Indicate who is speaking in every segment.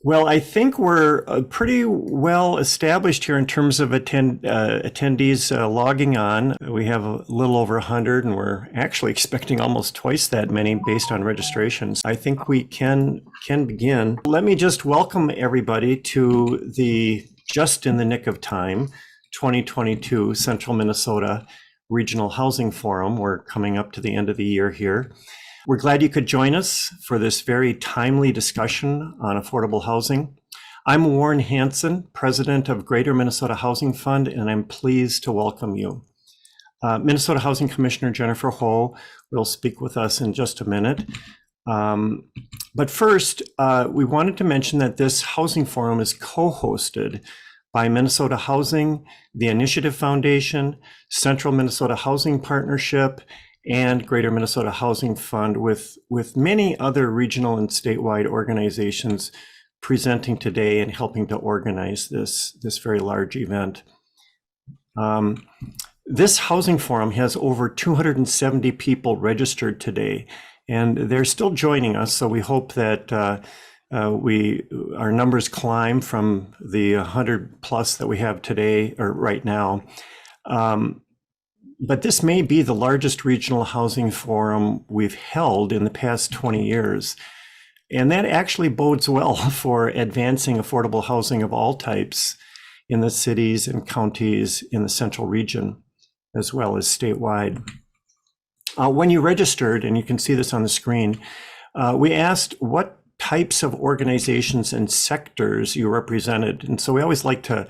Speaker 1: Well, I think we're pretty well established here in terms of attendees logging on. We have a little over 100, and we're actually expecting almost twice that many based on registrations. I think we can begin. Let me just welcome everybody to the Just in the Nick of Time 2022 Central Minnesota Regional Housing Forum. We're coming up to the end of the year here. We're glad you could join us for this very timely discussion on affordable housing. I'm Warren Hansen, president of Greater Minnesota Housing Fund, and I'm pleased to welcome you. Minnesota Housing Commissioner Jennifer Ho will speak with us in just a minute. But first, we wanted to mention that this housing forum is co-hosted by Minnesota Housing, the Initiative Foundation, Central Minnesota Housing Partnership, and Greater Minnesota Housing Fund, with many other regional and statewide organizations presenting today and helping to organize this very large event. This housing forum has over 270 people registered today, and they're still joining us, so we hope that our numbers climb from the 100 plus that we have today or right now. But this may be the largest regional housing forum we've held in the past 20 years. And that actually bodes well for advancing affordable housing of all types in the cities and counties in the central region, as well as statewide. When you registered, and you can see this on the screen, we asked what types of organizations and sectors you represented. And so we always like to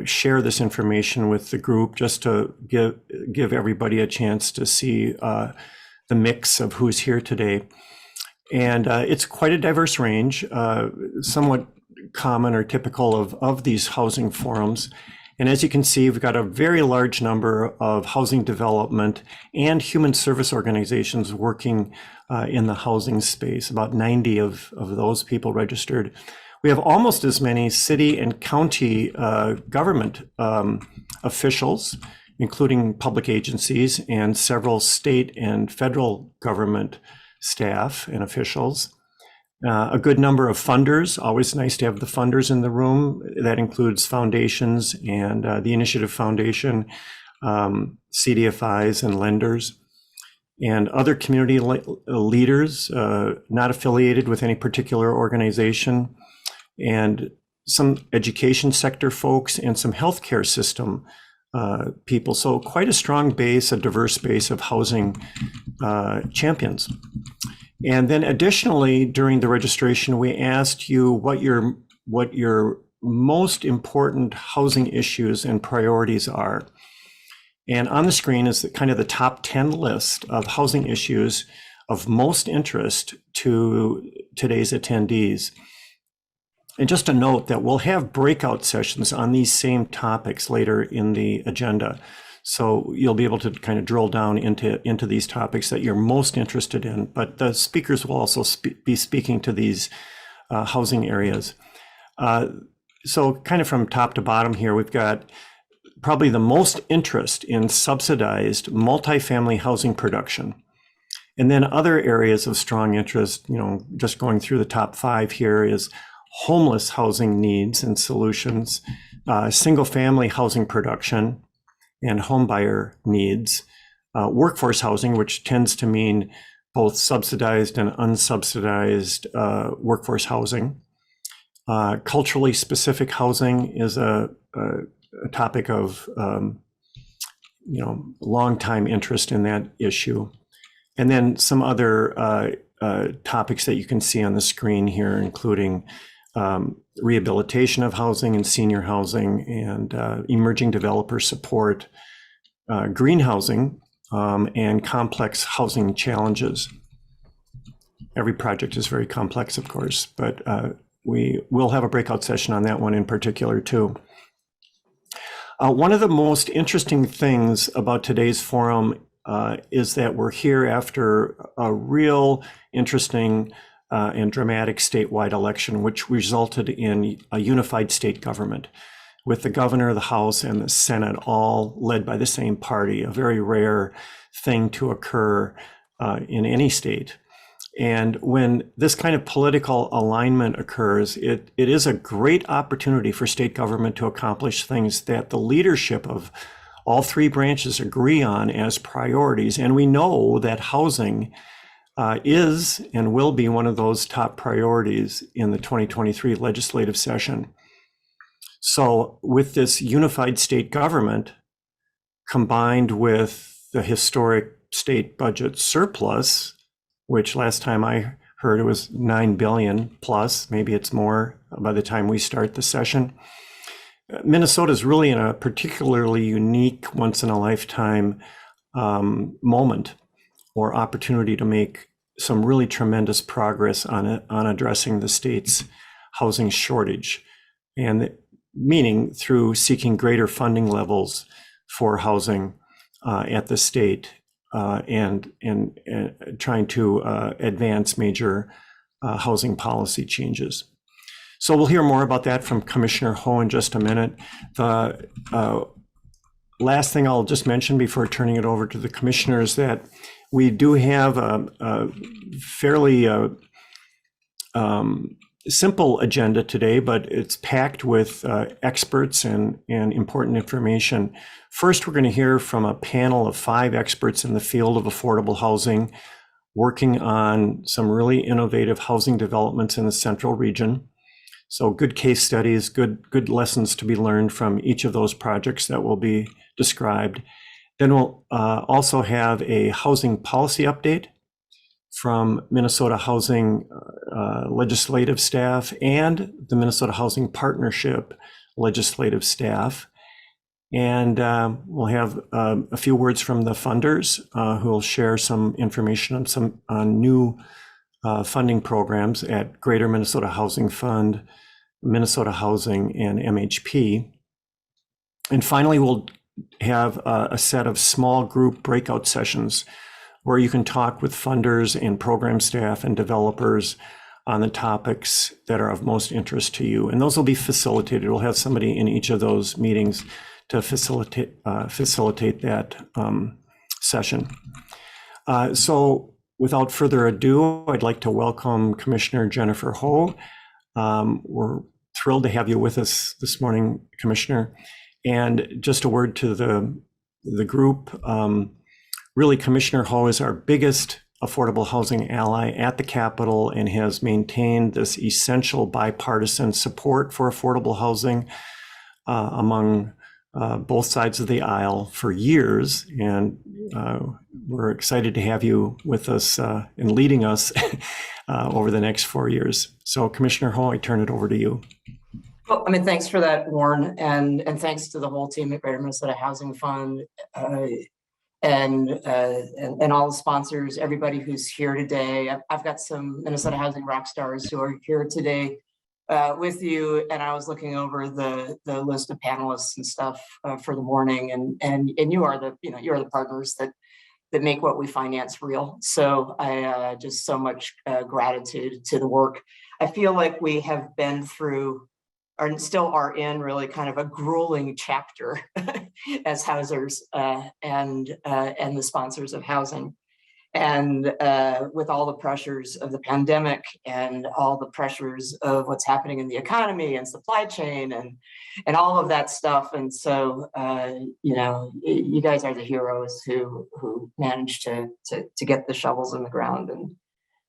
Speaker 1: share this information with the group just to give everybody a chance to see the mix of who's here today. And it's quite a diverse range, somewhat common or typical of these housing forums. And as you can see, we've got a very large number of housing development and human service organizations working in the housing space, about 90 of those people registered. We have almost as many city and county government officials, including public agencies, and several state and federal government staff and officials. A good number of funders, always nice to have the funders in the room. That includes foundations and the Initiative Foundation, CDFIs and lenders, and other community leaders not affiliated with any particular organization, and some education sector folks and some healthcare system people. So quite a strong base, a diverse base of housing champions. And then additionally, during the registration, we asked you what your most important housing issues and priorities are. And on the screen is kind of the top 10 list of housing issues of most interest to today's attendees. And just a note that we'll have breakout sessions on these same topics later in the agenda. So you'll be able to kind of drill down into these topics that you're most interested in, but the speakers will also be speaking to these housing areas. So kind of from top to bottom here, we've got probably the most interest in subsidized multifamily housing production. And then other areas of strong interest, just going through the top 5 here, is homeless housing needs and solutions, single family housing production and homebuyer needs, workforce housing, which tends to mean both subsidized and unsubsidized workforce housing. Culturally specific housing is a topic of long time interest in that issue. And then some other topics that you can see on the screen here, including rehabilitation of housing and senior housing, and emerging developer support, green housing, and complex housing challenges. Every project is very complex, of course, but we will have a breakout session on that one in particular too. One of the most interesting things about today's forum is that we're here after a real interesting and dramatic statewide election, which resulted in a unified state government with the governor, the House, and the Senate all led by the same party, a very rare thing to occur in any state. And when this kind of political alignment occurs, it is a great opportunity for state government to accomplish things that the leadership of all three branches agree on as priorities. And we know that housing is and will be one of those top priorities in the 2023 legislative session. So with this unified state government combined with the historic state budget surplus, which last time I heard it was 9 billion plus, maybe it's more by the time we start the session. Minnesota is really in a particularly unique, once in a lifetime moment or opportunity to make some really tremendous progress on addressing the state's housing shortage, and meaning through seeking greater funding levels for housing at the state. And trying to advance major housing policy changes. So we'll hear more about that from Commissioner Ho in just a minute. The last thing I'll just mention before turning it over to the commissioners is that we do have a fairly simple agenda today, but it's packed with experts and important information. First, we're going to hear from a panel of 5 experts in the field of affordable housing, working on some really innovative housing developments in the central region. So good case studies, good lessons to be learned from each of those projects that will be described. Then we'll also have a housing policy update from Minnesota Housing legislative staff and the Minnesota Housing Partnership legislative staff. And we'll have a few words from the funders who will share some information on new funding programs at Greater Minnesota Housing Fund, Minnesota Housing, and MHP. And finally, we'll have a set of small group breakout sessions where you can talk with funders and program staff and developers on the topics that are of most interest to you. And those will be facilitated. We'll have somebody in each of those meetings to facilitate that session. So without further ado, I'd like to welcome Commissioner Jennifer Ho. We're thrilled to have you with us this morning, Commissioner. And just a word to the group. Really, Commissioner Ho is our biggest affordable housing ally at the Capitol and has maintained this essential bipartisan support for affordable housing among both sides of the aisle for years. And we're excited to have you with us and leading us over the next 4 years. So Commissioner Ho, I turn it over to you.
Speaker 2: Well, I mean, thanks for that, Warren, and thanks to the whole team at Greater Minnesota Housing Fund and all the sponsors, everybody who's here today. I've got some Minnesota Housing rock stars who are here today with you, and I was looking over the list of panelists and stuff for the morning, and you are the partners that make what we finance real. So I just so much gratitude to the work. I feel like we have been through, or still are in, really kind of a grueling chapter as housers and the sponsors of housing. And with all the pressures of the pandemic and all the pressures of what's happening in the economy and supply chain and all of that stuff. And so, you guys are the heroes who managed to get the shovels in the ground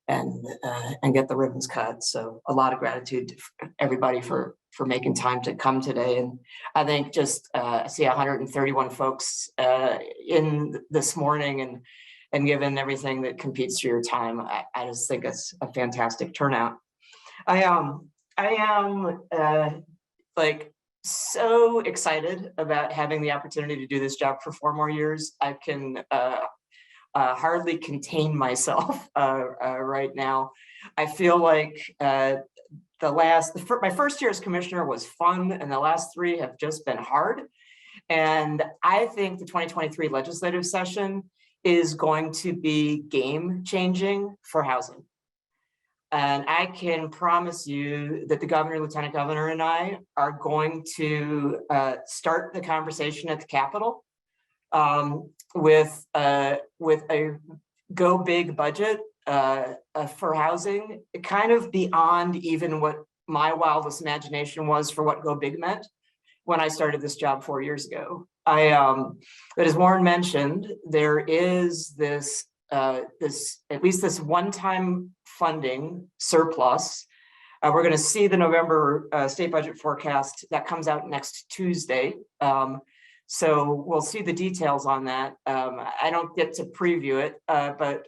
Speaker 2: and get the ribbons cut. So a lot of gratitude to everybody for making time to come today. And I think just I see 131 folks in this morning, and given everything that competes for your time, I just think it's a fantastic turnout. I am like so excited about having the opportunity to do this job for 4 more years. I can hardly contain myself right now. I feel like my first year as commissioner was fun, and the last 3 have just been hard. And I think the 2023 legislative session is going to be game changing for housing. And I can promise you that the governor, lieutenant governor, and I are going to start the conversation at the Capitol with a go big budget for housing, kind of beyond even what my wildest imagination was for what Go Big meant when I started this job 4 years ago. But as Warren mentioned, there is this at least this one-time funding surplus. We're going to see the November state budget forecast that comes out next Tuesday. So we'll see the details on that. I don't get to preview it, but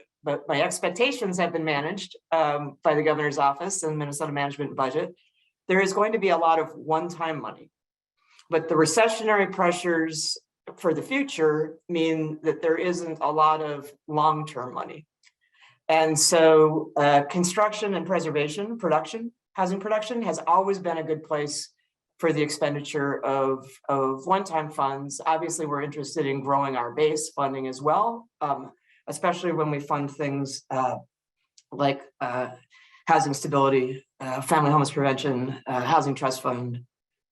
Speaker 2: my expectations have been managed by the governor's office and Minnesota Management and Budget. There is going to be a lot of one-time money, but the recessionary pressures for the future mean that there isn't a lot of long-term money. And so construction and preservation, housing production has always been a good place for the expenditure of one-time funds. Obviously, we're interested in growing our base funding as well, especially when we fund things like housing stability, family homeless prevention, housing trust fund,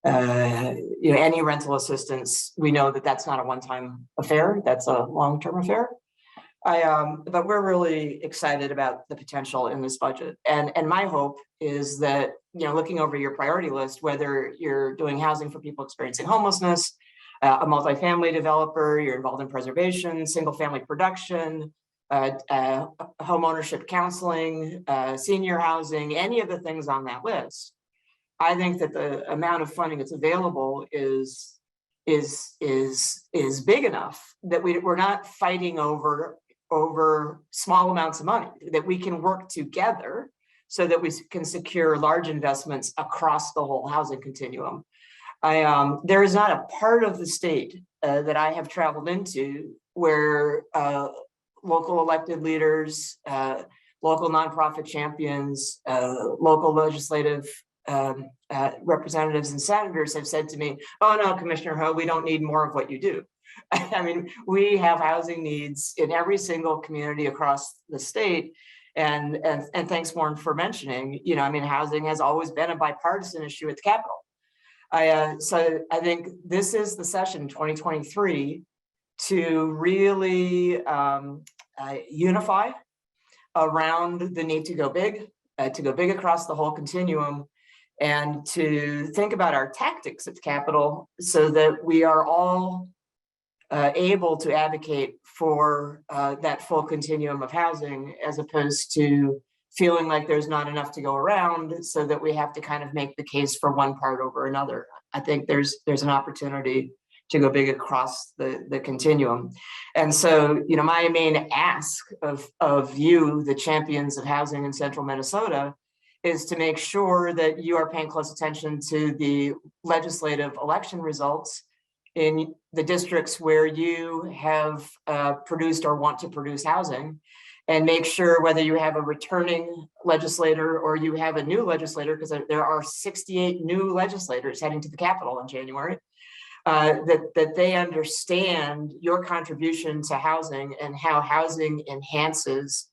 Speaker 2: any rental assistance. We know that that's not a one-time affair, that's a long-term affair. But we're really excited about the potential in this budget. And my hope is that, looking over your priority list, whether you're doing housing for people experiencing homelessness, a multifamily developer, you're involved in preservation, single family production, home ownership counseling, senior housing, any of the things on that list, I think that the amount of funding that's available is big enough that we're not fighting over small amounts of money, that we can work together so that we can secure large investments across the whole housing continuum. There is not a part of the state that I have traveled into where local elected leaders, local nonprofit champions, local legislative representatives and senators have said to me, "Oh no, Commissioner Ho, we don't need more of what you do." I mean, we have housing needs in every single community across the state. And thanks, Warren, for mentioning, housing has always been a bipartisan issue at the Capitol. So I think this is the session 2023 to really unify around the need to go big across the whole continuum, and to think about our tactics at the Capitol so that we are all able to advocate for that full continuum of housing, as opposed to feeling like there's not enough to go around, so that we have to kind of make the case for one part over another. I think there's an opportunity to go big across the continuum. And so, my main ask of you, the champions of housing in central Minnesota, is to make sure that you are paying close attention to the legislative election results in the districts where you have produced or want to produce housing, and make sure whether you have a returning legislator or you have a new legislator, because there are 68 new legislators heading to the Capitol in January, that they understand your contribution to housing and how housing enhances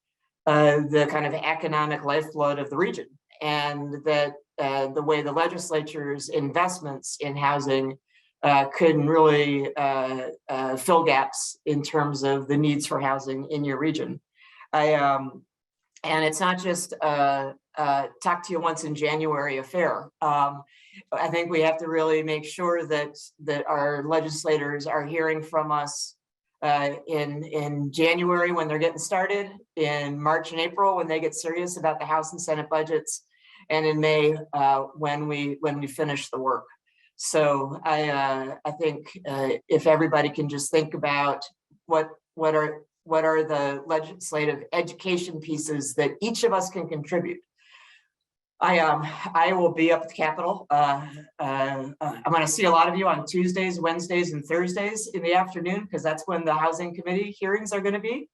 Speaker 2: the kind of economic lifeblood of the region, and that the way the legislature's investments in housing can really fill gaps in terms of the needs for housing in your region. And it's not just talk to you once in January affair. I think we have to really make sure that our legislators are hearing from us in January when they're getting started, in March and April when they get serious about the House and Senate budgets, and in May when we finish the work. So I think if everybody can just think about what are the legislative education pieces that each of us can contribute. I will be up at the Capitol. I'm going to see a lot of you on Tuesdays, Wednesdays, and Thursdays in the afternoon, because that's when the Housing Committee hearings are going to be.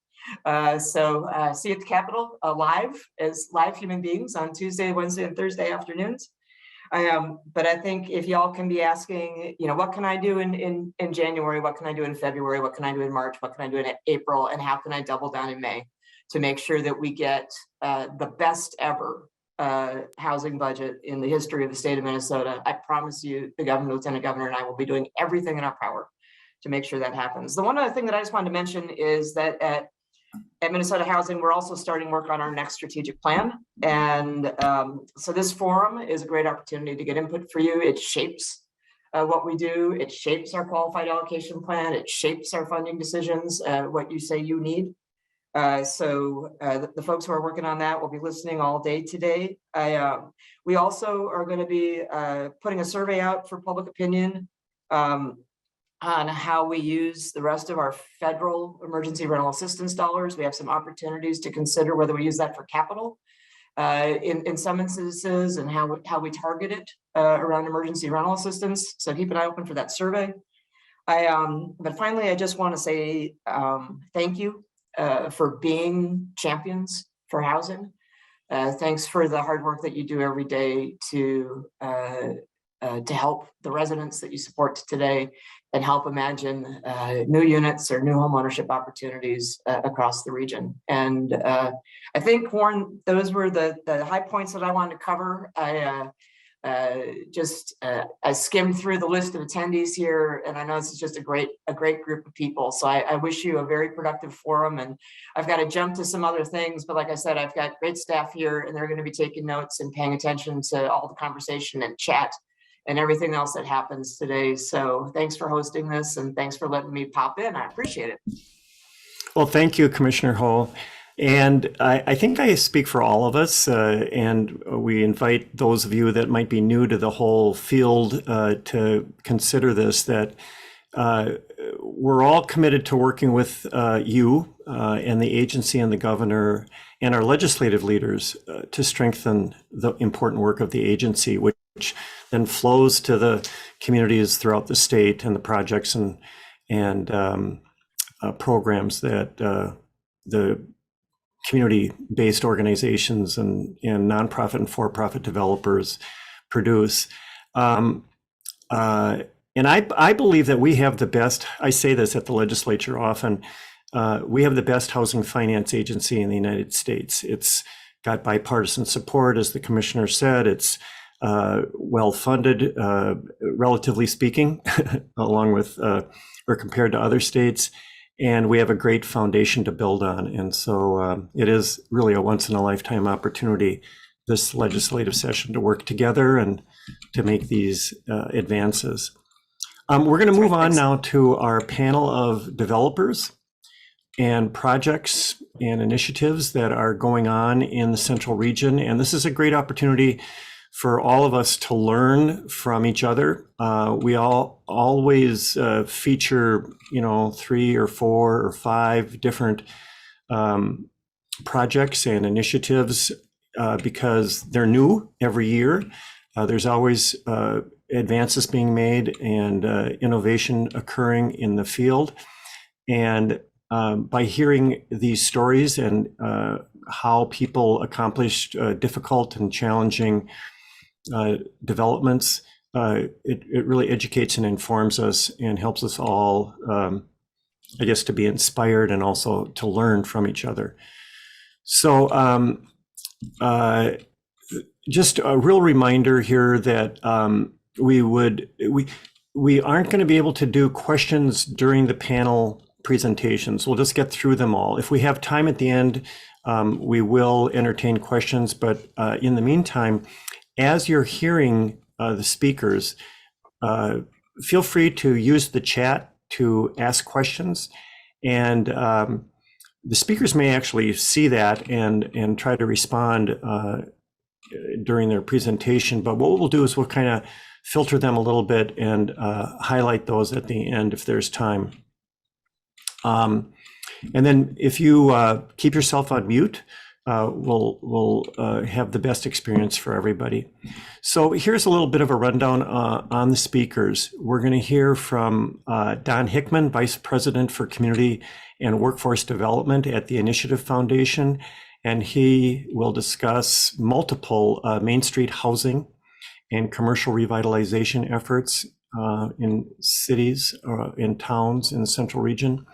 Speaker 2: So see you at the Capitol live, as live human beings, on Tuesday, Wednesday, and Thursday afternoons. But I think if y'all can be asking, what can I do in January? What can I do in February? What can I do in March? What can I do in April? And how can I double down in May to make sure that we get the best ever housing budget in the history of the state of Minnesota? I promise you, the governor, lieutenant governor, and I will be doing everything in our power to make sure that happens. The one other thing that I just wanted to mention is that at at Minnesota Housing, we're also starting work on our next strategic plan. And so this forum is a great opportunity to get input for you. It shapes what we do. It shapes our qualified allocation plan. It shapes our funding decisions, what you say you need. So the folks who are working on that will be listening all day today. We also are going to be putting a survey out for public opinion on how we use the rest of our federal emergency rental assistance dollars. We have some opportunities to consider whether we use that for capital in some instances, and how we target it around emergency rental assistance. So keep an eye open for that survey. But finally, I just want to say thank you for being champions for housing. Thanks for the hard work that you do every day to help the residents that you support today and help imagine new units or new homeownership opportunities across the region. And I think, Warren, those were the high points that I wanted to cover. I skimmed through the list of attendees here, and I know this is just a great group of people. So I wish you a very productive forum, and I've got to jump to some other things, but like I said, I've got great staff here, and they're going to be taking notes and paying attention to all the conversation and chat and everything else that happens today. So thanks for hosting this, and thanks for letting me pop in. I appreciate it.
Speaker 1: Well, thank you, Commissioner Ho. And I think I speak for all of us, and we invite those of you that might be new to the whole field to consider this, that we're all committed to working with you and the agency and the governor and our legislative leaders to strengthen the important work of the agency, which then flows to the communities throughout the state and the projects and programs that the community-based organizations and nonprofit and for-profit developers produce. And I believe that we have the best, I say this at the legislature often, we have the best housing finance agency in the United States. It's got bipartisan support, as the commissioner said. It's well-funded, relatively speaking, along with or compared to other states. And we have a great foundation to build on. And so it is really a once-in-a-lifetime opportunity, this legislative session, to work together and to make these advances. We're going to move on now to our panel of developers and projects and initiatives that are going on in the Central Region. And this is a great opportunity for all of us to learn from each other. We all always feature, 3 or 4 or 5 different projects and initiatives because they're new every year. There's always advances being made and innovation occurring in the field. And by hearing these stories and how people accomplished difficult and challenging developments, it really educates and informs us and helps us all, I guess, to be inspired and also to learn from each other. So just a real reminder here that we aren't going to be able to do questions during the panel presentations. We'll just get through them all. If we have time at the end, we will entertain questions, but in the meantime, as you're hearing the speakers, feel free to use the chat to ask questions, and the speakers may actually see that and try to respond during their presentation. But what we'll do is we'll kind of filter them a little bit and highlight those at the end if there's time. And then if you keep yourself on mute, we'll have the best experience for everybody. So here's a little bit of a rundown on the speakers. We're going to hear from Don Hickman, Vice President for Community and Workforce Development at the Initiative Foundation, and he will discuss multiple Main Street housing and commercial revitalization efforts in cities, in towns in the Central Region.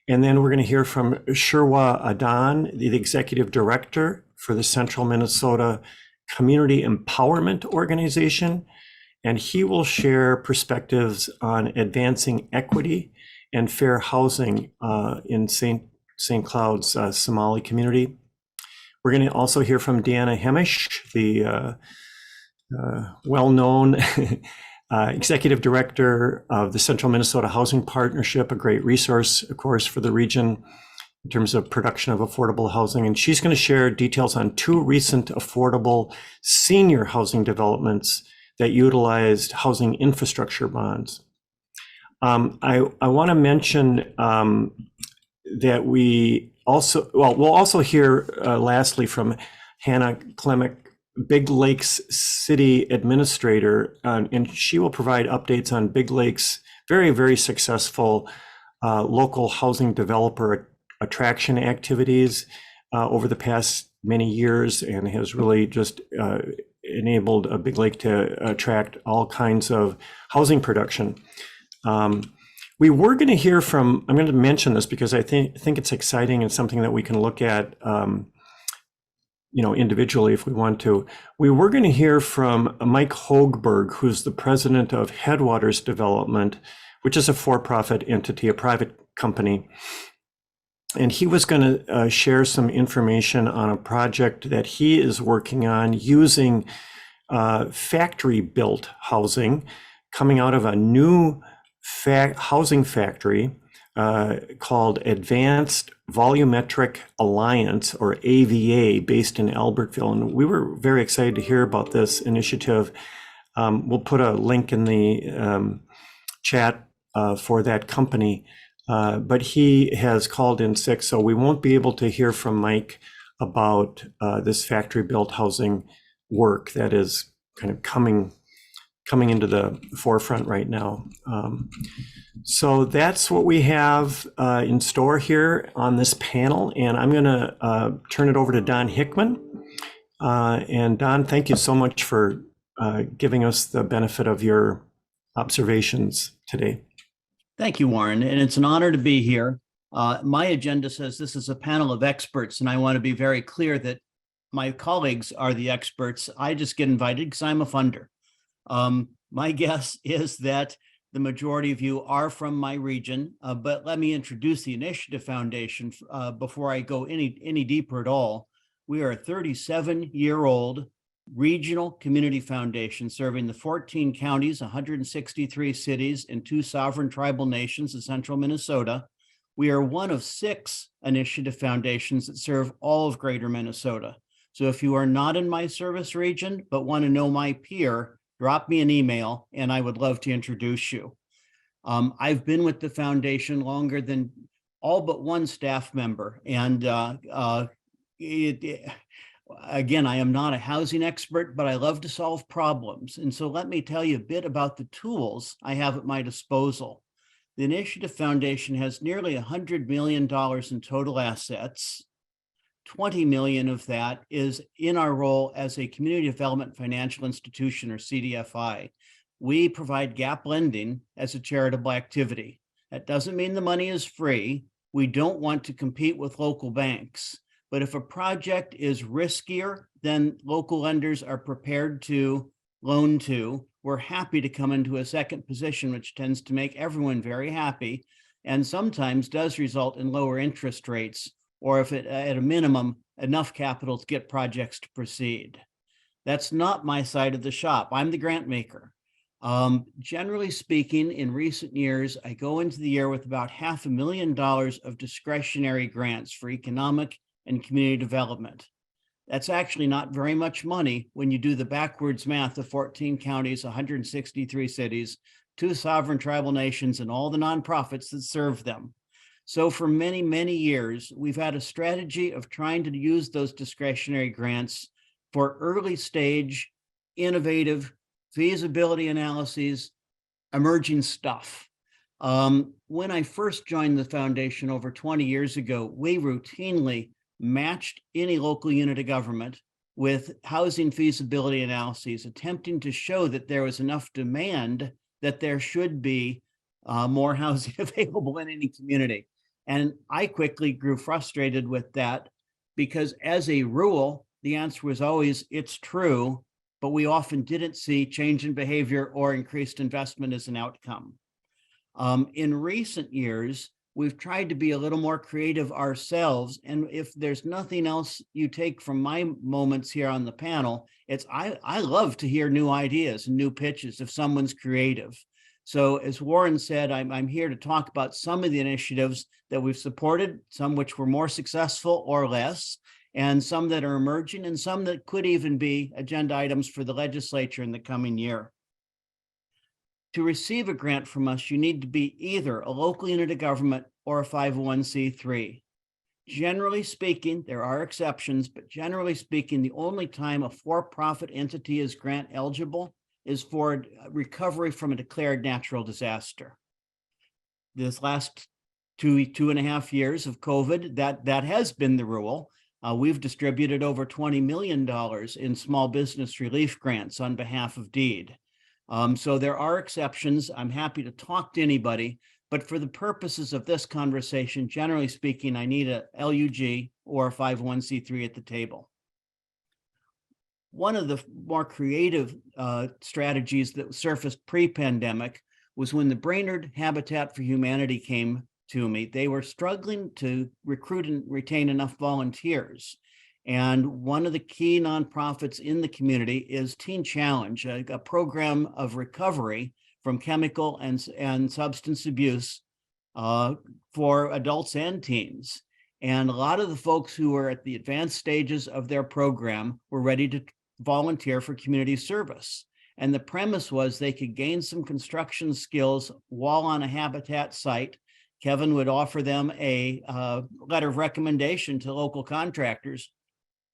Speaker 1: And then we're going to hear from Sherwa Adan, the Executive Director for the Central Minnesota Community Empowerment Organization, and he will share perspectives on advancing equity and fair housing in St. St. Cloud's Somali community. We're going to also hear from Deanna Hemish, the well-known Executive Director of the Central Minnesota Housing Partnership, a great resource, of course, for the region in terms of production of affordable housing. And she's going to share details on 2 recent affordable senior housing developments that utilized housing infrastructure bonds. I want to mention that we'll also hear lastly from Hannah Klemick, Big Lakes City Administrator, and she will provide updates on Big Lakes' very, very successful local housing developer attraction activities over the past many years, and has really just enabled a Big Lake to attract all kinds of housing production. We were going to hear from, I'm going to mention this because I think it's exciting and something that we can look at individually if we want to. We were going to hear from Mike Hoegberg, who's the president of Headwaters Development, which is a for-profit entity, a private company. And he was going to share some information on a project that he is working on using factory-built housing coming out of a new housing factory called Advanced Volumetric Alliance, or AVA, based in Albertville. And we were very excited to hear about this initiative. We'll put a link in the chat for that company. But he has called in sick, so we won't be able to hear from Mike about this factory-built housing work that is kind of coming into the forefront right now. So that's what we have in store here on this panel, and I'm going to turn it over to Don Hickman. And Don, thank you so much for giving us the benefit of your observations today.
Speaker 3: Thank you, Warren, and it's an honor to be here. My agenda says this is a panel of experts, and I want to be very clear that my colleagues are the experts. I just get invited because I'm a funder. My guess is that the majority of you are from my region, but let me introduce the Initiative Foundation before I go any deeper at all. We are a 37-year-old regional community foundation serving the 14 counties, 163 cities, and 2 sovereign tribal nations in central Minnesota. We are one of 6 initiative foundations that serve all of greater Minnesota. So if you are not in my service region, but want to know my peer, drop me an email and I would love to introduce you. I've been with the foundation longer than all but one staff member. And again, I am not a housing expert, but I love to solve problems. And so let me tell you a bit about the tools I have at my disposal. The Initiative Foundation has nearly $100 million in total assets. 20 million of that is in our role as a community development financial institution, or CDFI. We provide gap lending as a charitable activity. That doesn't mean the money is free. We don't want to compete with local banks. But if a project is riskier than local lenders are prepared to loan to, we're happy to come into a second position, which tends to make everyone very happy and sometimes does result in lower interest rates, or if it, at a minimum, enough capital to get projects to proceed. That's not my side of the shop. I'm the grant maker. Generally speaking, in recent years, I go into the year with about $500,000 of discretionary grants for economic and community development. That's actually not very much money when you do the backwards math of 14 counties, 163 cities, 2 sovereign tribal nations, and all the nonprofits that serve them. So for many, many years, we've had a strategy of trying to use those discretionary grants for early stage, innovative feasibility analyses, emerging stuff. When I first joined the foundation over 20 years ago, we routinely matched any local unit of government with housing feasibility analyses, attempting to show that there was enough demand that there should be more housing available in any community. And I quickly grew frustrated with that because, as a rule, the answer was always, it's true, but we often didn't see change in behavior or increased investment as an outcome. In recent years, we've tried to be a little more creative ourselves. And if there's nothing else you take from my moments here on the panel, it's I love to hear new ideas and new pitches if someone's creative. So as Warren said, I'm here to talk about some of the initiatives that we've supported, some which were more successful or less, and some that are emerging, and some that could even be agenda items for the legislature in the coming year. To receive a grant from us, you need to be either a local unit of government or a 501c3. Generally speaking, there are exceptions, but generally speaking, the only time a for-profit entity is grant eligible is for recovery from a declared natural disaster. This last two and a half years of COVID, that has been the rule. We've distributed over $20 million in small business relief grants on behalf of DEED. So there are exceptions. I'm happy to talk to anybody, but for the purposes of this conversation, generally speaking, I need a LUG or a 501c3 at the table. One of the more creative strategies that surfaced pre-pandemic was when the Brainerd Habitat for Humanity came to me. They were struggling to recruit and retain enough volunteers. And one of the key nonprofits in the community is Teen Challenge, a program of recovery from chemical and substance abuse for adults and teens. And a lot of the folks who were at the advanced stages of their program were ready to volunteer for community service. And the premise was they could gain some construction skills while on a habitat site. Kevin would offer them a letter of recommendation to local contractors,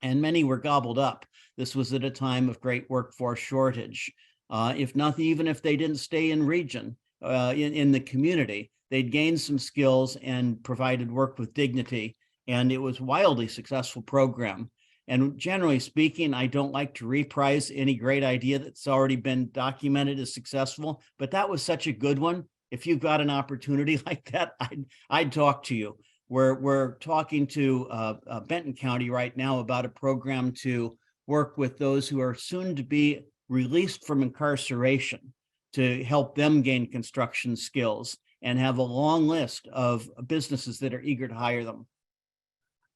Speaker 3: and many were gobbled up. This was at a time of great workforce shortage. If nothing, even if they didn't stay in region, in the community, they'd gained some skills and provided work with dignity. And it was a wildly successful program. And generally speaking, I don't like to reprise any great idea that's already been documented as successful, but that was such a good one. If you've got an opportunity like that, I'd talk to you. We're talking to Benton County right now about a program to work with those who are soon to be released from incarceration to help them gain construction skills, and have a long list of businesses that are eager to hire them.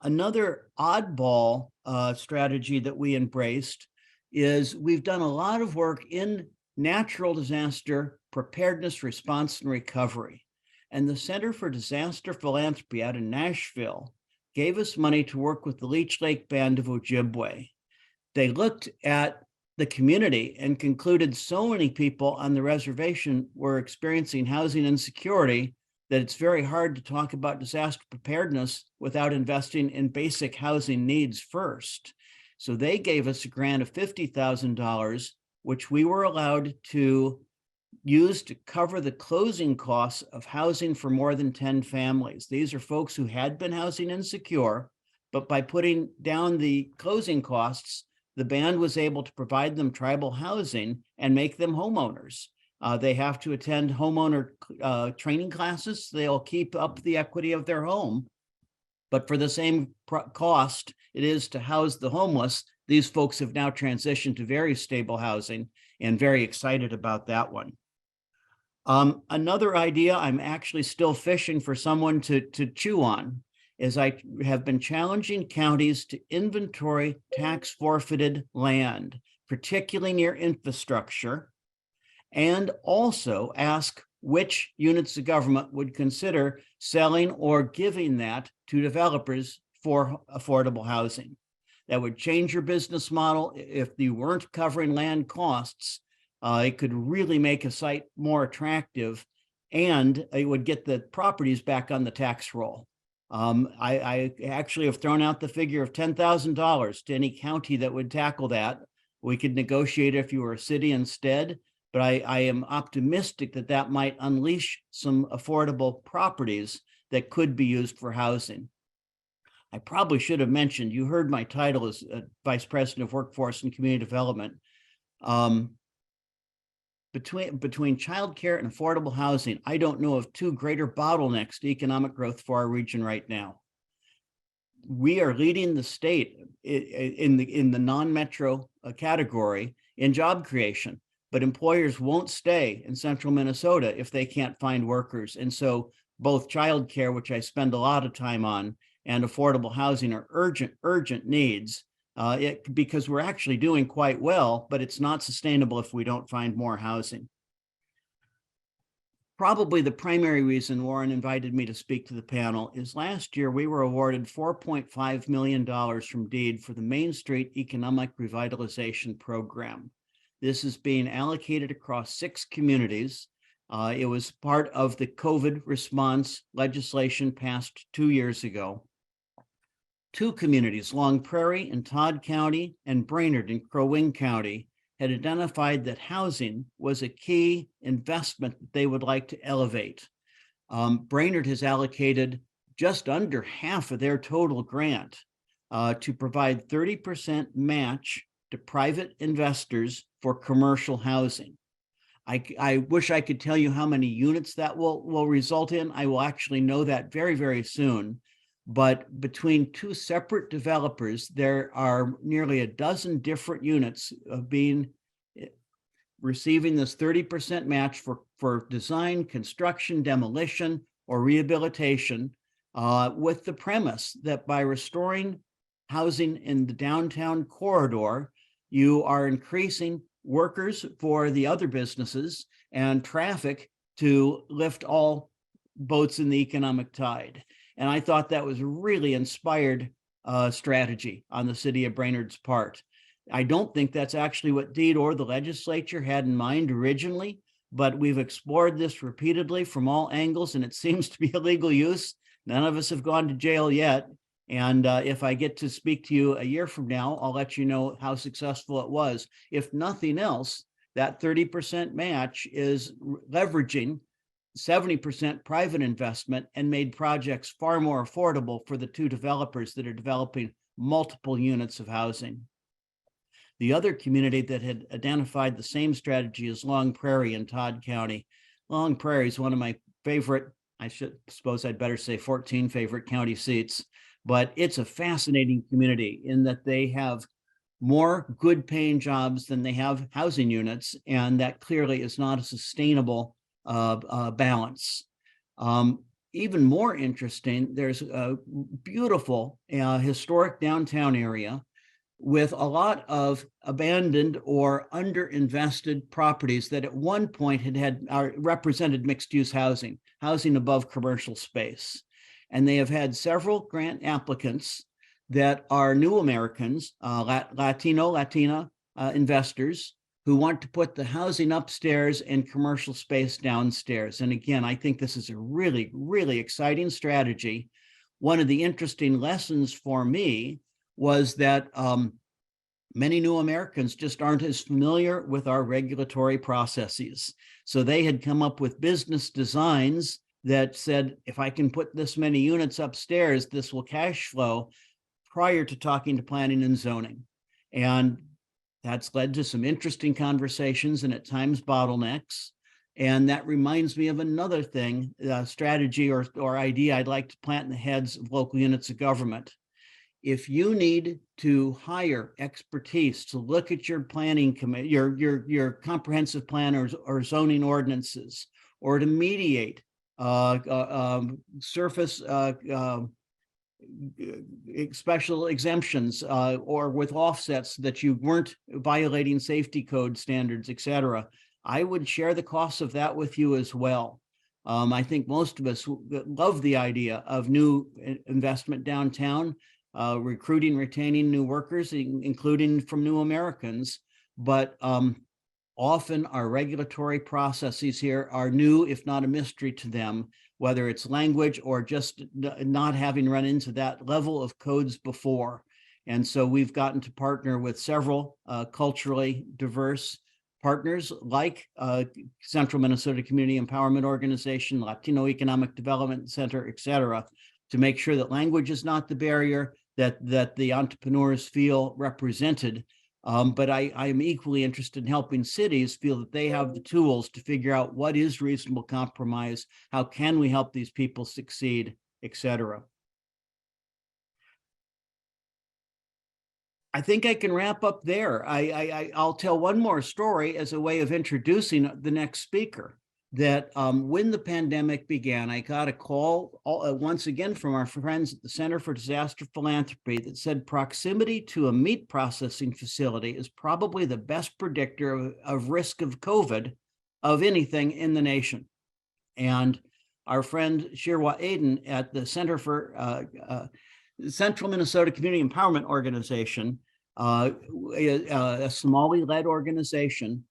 Speaker 3: Another oddball strategy that we embraced is we've done a lot of work in natural disaster preparedness, response, and recovery. And the Center for Disaster Philanthropy out in Nashville gave us money to work with the Leech Lake Band of Ojibwe. They looked at the community and concluded so many people on the reservation were experiencing housing insecurity that it's very hard to talk about disaster preparedness without investing in basic housing needs first. So they gave us a grant of $50,000, which we were allowed to use to cover the closing costs of housing for more than 10 families. These are folks who had been housing insecure, but by putting down the closing costs, the band was able to provide them tribal housing and make them homeowners. They have to attend homeowner training classes. They'll keep up the equity of their home. But for the same cost it is to house the homeless, these folks have now transitioned to very stable housing, and very excited about that one. Another idea I'm actually still fishing for someone to chew on is I have been challenging counties to inventory tax forfeited land, particularly near infrastructure, and also ask which units of government would consider selling or giving that to developers for affordable housing. That would change your business model. If you weren't covering land costs, it could really make a site more attractive, and it would get the properties back on the tax roll. I actually have thrown out the figure of $10,000 to any county that would tackle that. We could negotiate if you were a city instead, but I am optimistic that that might unleash some affordable properties that could be used for housing. I probably should have mentioned, you heard my title as Vice President of Workforce and Community Development. Between childcare and affordable housing, I don't know of two greater bottlenecks to economic growth for our region right now. We are leading the state in the non-metro category in job creation, but employers won't stay in central Minnesota if they can't find workers. And so both childcare, which I spend a lot of time on, and affordable housing are urgent needs. Because we're actually doing quite well, but it's not sustainable if we don't find more housing. Probably the primary reason Warren invited me to speak to the panel is last year we were awarded $4.5 million from DEED for the Main Street Economic Revitalization Program. This is being allocated across 6 communities. It was part of the COVID response legislation passed 2 years ago. 2 communities, Long Prairie in Todd County and Brainerd in Crow Wing County, had identified that housing was a key investment that they would like to elevate. Brainerd has allocated just under half of their total grant to provide 30% match to private investors for commercial housing. I wish I could tell you how many units that will result in. I will actually know that very, very soon. But between 2 separate developers, there are nearly a dozen different units of receiving this 30% match for design, construction, demolition, or rehabilitation, with the premise that by restoring housing in the downtown corridor, you are increasing workers for the other businesses and traffic to lift all boats in the economic tide. And I thought that was a really inspired strategy on the city of Brainerd's part. I don't think that's actually what DEED or the legislature had in mind originally, but we've explored this repeatedly from all angles, and it seems to be a legal use. None of us have gone to jail yet. And if I get to speak to you a year from now, I'll let you know how successful it was. If nothing else, that 30% match is leveraging 70% private investment and made projects far more affordable for the 2 developers that are developing multiple units of housing. The other community that had identified the same strategy is Long Prairie in Todd County. Long Prairie is one of my favorite, I suppose I'd better say 14 favorite county seats, but it's a fascinating community in that they have more good paying jobs than they have housing units, and that clearly is not a sustainable balance. Even more interesting, there's a beautiful historic downtown area with a lot of abandoned or underinvested properties that at one point had represented mixed-use housing above commercial space. And they have had several grant applicants that are new Americans, Latina investors who want to put the housing upstairs and commercial space downstairs. And again, I think this is a really, really exciting strategy. One of the interesting lessons for me was that many new Americans just aren't as familiar with our regulatory processes. So they had come up with business designs that said, if I can put this many units upstairs, this will cash flow, prior to talking to planning and zoning. And that's led to some interesting conversations and at times bottlenecks. And that reminds me of another thing, strategy or idea I'd like to plant in the heads of local units of government. If you need to hire expertise to look at your planning committee, your comprehensive plan or zoning ordinances, or to mediate surface special exemptions or with offsets that you weren't violating safety code standards, et cetera, I would share the costs of that with you as well. I think most of us love the idea of new investment downtown, recruiting, retaining new workers, including from new Americans, but often our regulatory processes here are new, if not a mystery to them, whether it's language or just not having run into that level of codes before. And so we've gotten to partner with several culturally diverse partners like Central Minnesota Community Empowerment Organization, Latino Economic Development Center, et cetera, to make sure that language is not the barrier, that the entrepreneurs feel represented. But I am equally interested in helping cities feel that they have the tools to figure out what is reasonable compromise, how can we help these people succeed, et cetera. I think I can wrap up there. I'll tell one more story as a way of introducing the next speaker. that when the pandemic began, I got a call once again from our friends at the Center for Disaster Philanthropy that said proximity to a meat processing facility is probably the best predictor of risk of COVID of anything in the nation. And our friend Shirwa Aden at the Center for Central Minnesota Community Empowerment Organization, a Somali-led organization,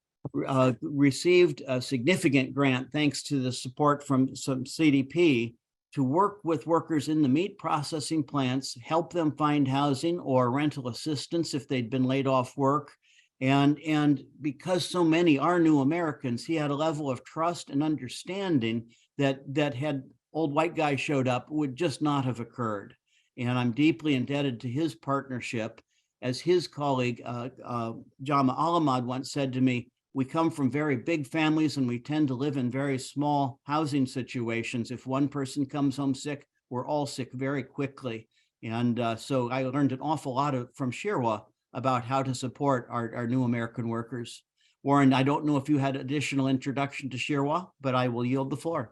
Speaker 3: received a significant grant thanks to the support from some CDP to work with workers in the meat processing plants, help them find housing or rental assistance if they'd been laid off work. And because so many are new Americans, he had a level of trust and understanding that had old white guys showed up would just not have occurred. And I'm deeply indebted to his partnership. As his colleague, Jama Alamad once said to me, we come from very big families and we tend to live in very small housing situations. If one person comes home sick, we're all sick very quickly. And so I learned an awful lot from Shirwa about how to support our new American workers. Warren, I don't know if you had additional introduction to Shirwa, but I will yield the floor.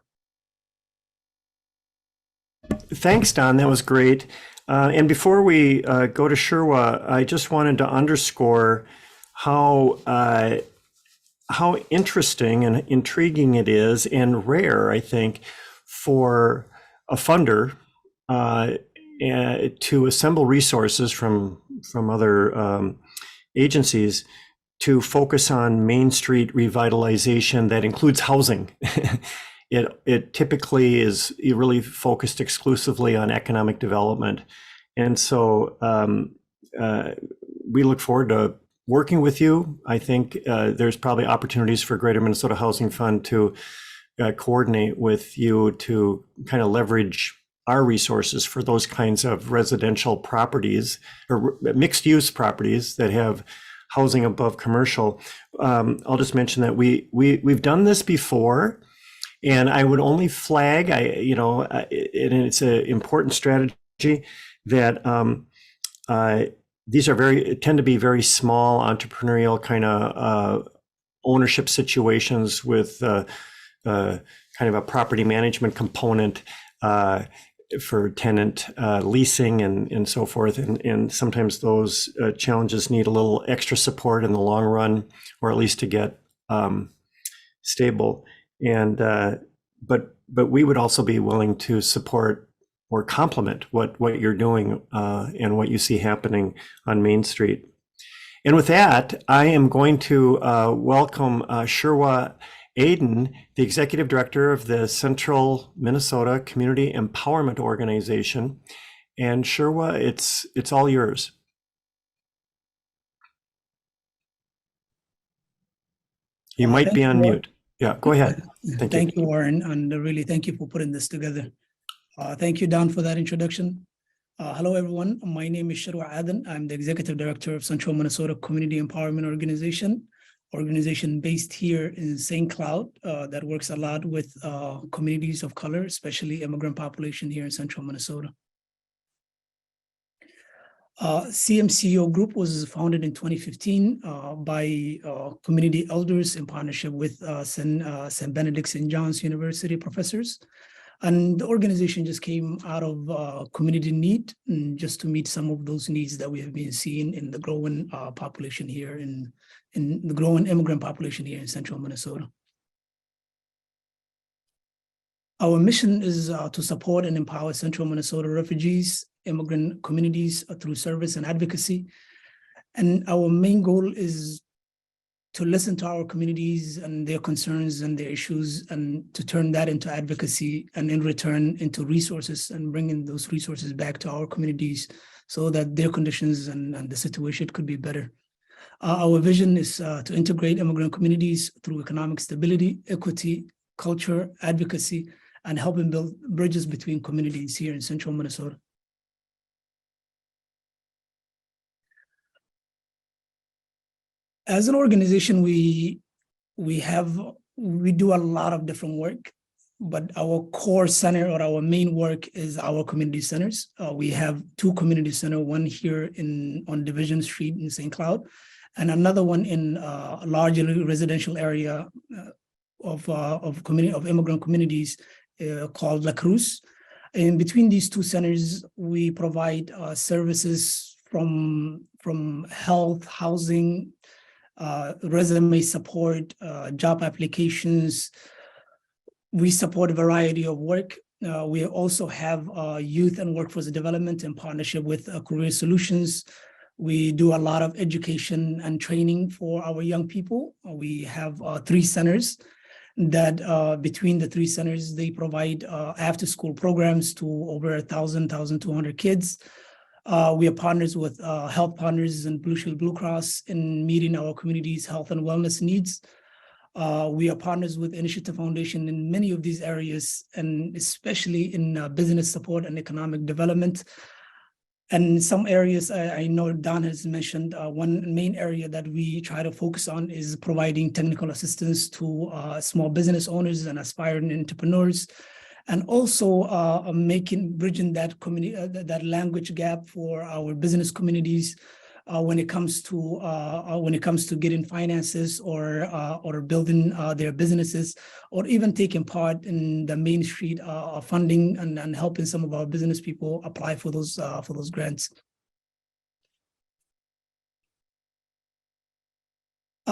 Speaker 1: Thanks, Don. That was great. And before we go to Shirwa, I just wanted to underscore how interesting and intriguing it is, and rare, I think, for a funder to assemble resources from other agencies to focus on Main Street revitalization that includes housing. It typically is really focused exclusively on economic development. And so we look forward to working with you. I think there's probably opportunities for Greater Minnesota Housing Fund to coordinate with you to kind of leverage our resources for those kinds of residential properties or mixed use properties that have housing above commercial. I'll just mention that we've done this before. And I would only flag, and it's an important strategy that these are tend to be very small entrepreneurial kind of ownership situations with kind of a property management component for tenant leasing and so forth. And sometimes those challenges need a little extra support in the long run, or at least to get stable. And but we would also be willing to support or complement what you're doing and what you see happening on Main Street. And with that, I am going to welcome Shirwa Aden, the Executive Director of the Central Minnesota Community Empowerment Organization. And Shirwa, it's all yours. You might be on mute. Yeah, go ahead.
Speaker 4: Thank you, Warren, and really thank you for putting this together. Thank you, Don, for that introduction. Hello, everyone. My name is Shirwa Aden. I'm the Executive Director of Central Minnesota Community Empowerment organization based here in St. Cloud that works a lot with communities of color, especially immigrant population here in Central Minnesota. CMCO Group was founded in 2015 by community elders in partnership with St. Benedict St. John's University professors. And the organization just came out of community need, and just to meet some of those needs that we have been seeing in the growing population here, in the growing immigrant population here in Central Minnesota. Our mission is to support and empower Central Minnesota refugees, immigrant communities through service and advocacy. And our main goal is to listen to our communities and their concerns and their issues, and to turn that into advocacy, and in return into resources, and bringing those resources back to our communities so that their conditions and the situation could be better. Our vision is to integrate immigrant communities through economic stability, equity, culture, advocacy, and helping build bridges between communities here in Central Minnesota. As an organization, we do a lot of different work, but our core center or our main work is our community centers. We have two community centers, one here on Division Street in St. Cloud, and another one in a largely residential area immigrant communities called La Cruz. In between these two centers, we provide services from health, housing, resume support, job applications. We support a variety of work. We also have youth and workforce development in partnership with Career Solutions. We do a lot of education and training for our young people. We have 3 centers that between the 3 centers, they provide after-school programs to over 1,200 kids. We are partners with health partners and Blue Shield Blue Cross in meeting our community's health and wellness needs. We are partners with Initiative Foundation in many of these areas, and especially in business support and economic development. And some areas I know Don has mentioned, one main area that we try to focus on is providing technical assistance to small business owners and aspiring entrepreneurs, and also bridging that community, that language gap for our business communities when it comes to getting finances or building their businesses, or even taking part in the Main Street funding and helping some of our business people apply for those grants.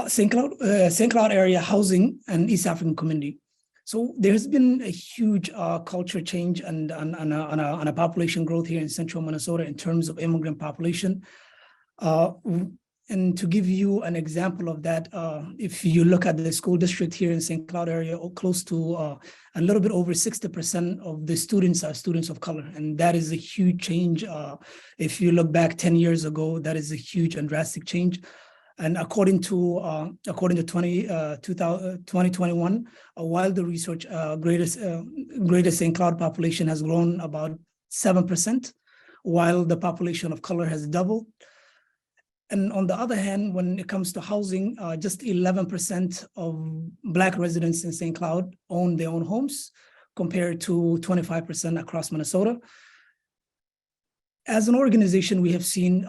Speaker 4: St. Cloud area housing and East African community. So there's been a huge culture change and a population growth here in central Minnesota in terms of immigrant population. And to give you an example of that, if you look at the school district here in St. Cloud area, close to a little bit over 60% of the students are students of color. And that is a huge change. If you look back 10 years ago, that is a huge and drastic change. And according to 2021, while the research greater St. Cloud population has grown about 7%, while the population of color has doubled. And on the other hand, when it comes to housing, just 11% of Black residents in St. Cloud own their own homes, compared to 25% across Minnesota. As an organization, we have seen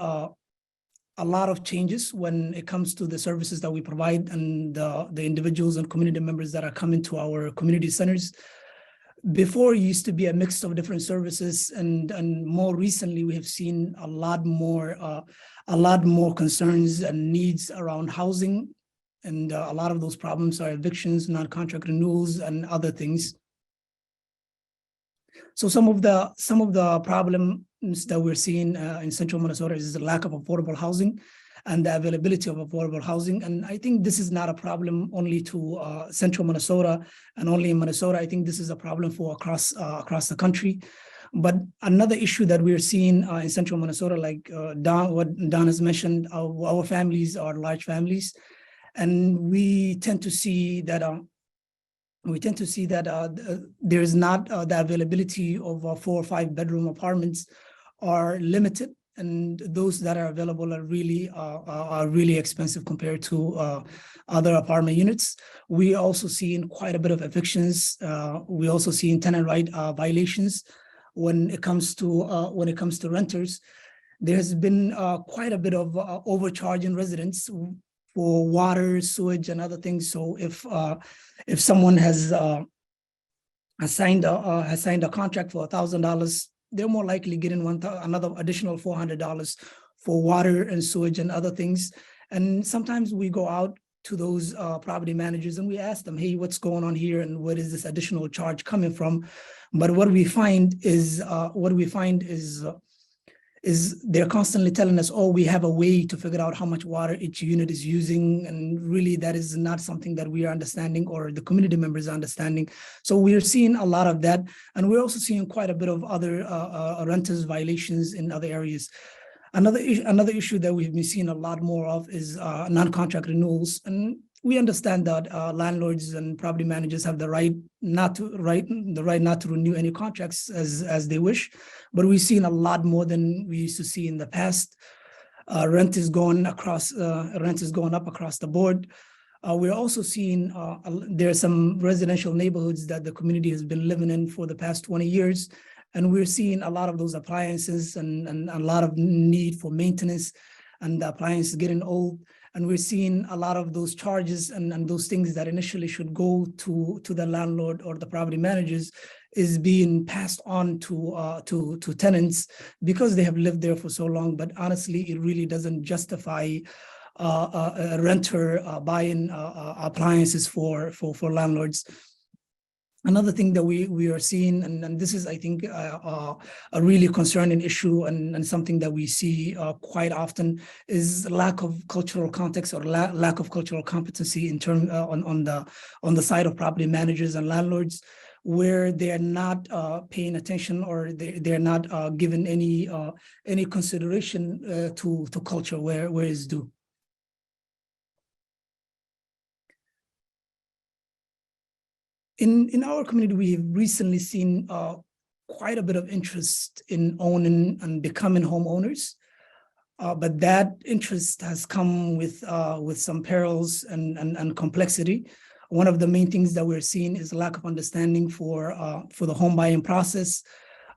Speaker 4: a lot of changes when it comes to the services that we provide and the individuals and community members that are coming to our community centers. Before, it used to be a mix of different services, and more recently, we have seen a lot more concerns and needs around housing, and a lot of those problems are evictions, non-contract renewals, and other things. So some of the problems that we're seeing in central Minnesota is the lack of affordable housing and the availability of affordable housing. And I think this is not a problem only to central Minnesota and only in Minnesota. I think this is a problem for across the country. But another issue that we're seeing in central Minnesota, like what Don has mentioned, our families are large families, and we tend to see that there is not the availability of 4 or 5 bedroom apartments are limited, and those that are available are really expensive compared to other apartment units. We also see quite a bit of evictions. We also see tenant right violations when it comes to renters. There's been quite a bit of overcharging residents for water, sewage, and other things. So if someone has signed a contract for $1,000, they're more likely getting another additional $400 for water and sewage and other things. And sometimes we go out to those property managers and we ask them, hey, what's going on here, and what is this additional charge coming from? But what we find is they're constantly telling us, oh, we have a way to figure out how much water each unit is using. And really, that is not something that we are understanding or the community members are understanding. So we're seeing a lot of that. And we're also seeing quite a bit of other renters violations in other areas. Another issue that we've been seeing a lot more of is non-contract renewals. And we understand that landlords and property managers have the right not to renew any contracts as they wish, but we've seen a lot more than we used to see in the past. Rent is going up across the board. We're also seeing there are some residential neighborhoods that the community has been living in for the past 20 years, and we're seeing a lot of those appliances and a lot of need for maintenance, and the appliances getting old. And we're seeing a lot of those charges and those things that initially should go to the landlord or the property managers is being passed on to tenants because they have lived there for so long. But honestly, it really doesn't justify a renter buying appliances for landlords. Another thing that we are seeing, and this is, I think, a really concerning issue and something that we see quite often, is lack of cultural context or lack of cultural competency in term on the side of property managers and landlords, where they're not paying attention or they're not given any consideration to culture where it's due. In our community, we have recently seen quite a bit of interest in owning and becoming homeowners, but that interest has come with some perils and complexity. One of the main things that we're seeing is a lack of understanding for the home buying process.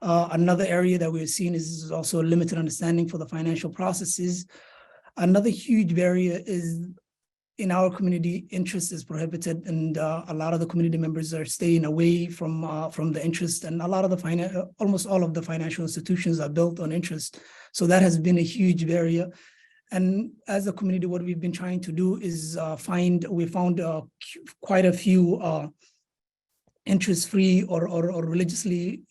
Speaker 4: Another area that we're seeing is also limited understanding for the financial processes. Another huge barrier is, in our community, interest is prohibited, and a lot of the community members are staying away from the interest, and a lot of the almost all of the financial institutions are built on interest. So that has been a huge barrier. And as a community, what we've been trying to do is we found quite a few interest-free or religiously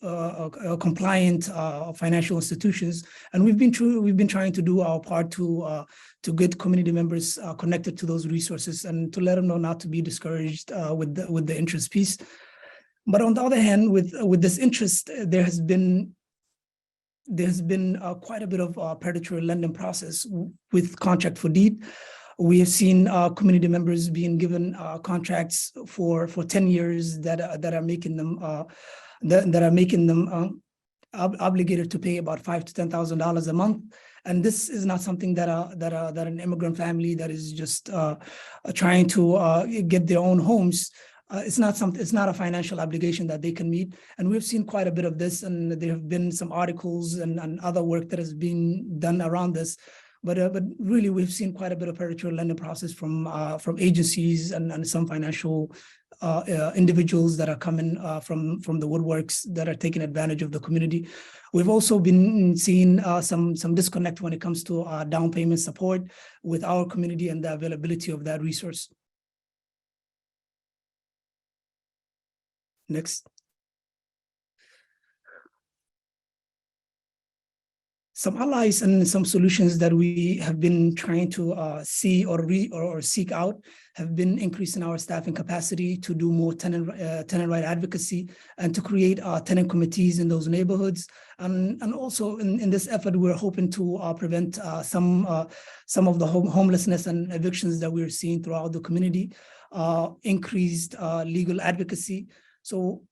Speaker 4: compliant financial institutions, and we've been trying to do our part to get community members connected to those resources and to let them know not to be discouraged with the interest piece. But on the other hand, with this interest, there has been quite a bit of predatory lending process with contract for deed. We have seen community members being given contracts for 10 years that are making them obligated to pay about $5,000 to $10,000 a month. And this is not something that an immigrant family that is just trying to get their own homes. It's not a financial obligation that they can meet. And we've seen quite a bit of this, and there have been some articles and other work that has been done around this. But really, we've seen quite a bit of predatory lending process from agencies and some financial individuals that are coming from the woodworks that are taking advantage of the community. We've also been seeing some disconnect when it comes to down payment support with our community and the availability of that resource. Next. Some allies and some solutions that we have been trying to see or seek out have been increasing our staffing capacity to do more tenant right advocacy and to create tenant committees in those neighborhoods. And also in this effort, we're hoping to prevent some of the homelessness and evictions that we're seeing throughout the community, increased legal advocacy. So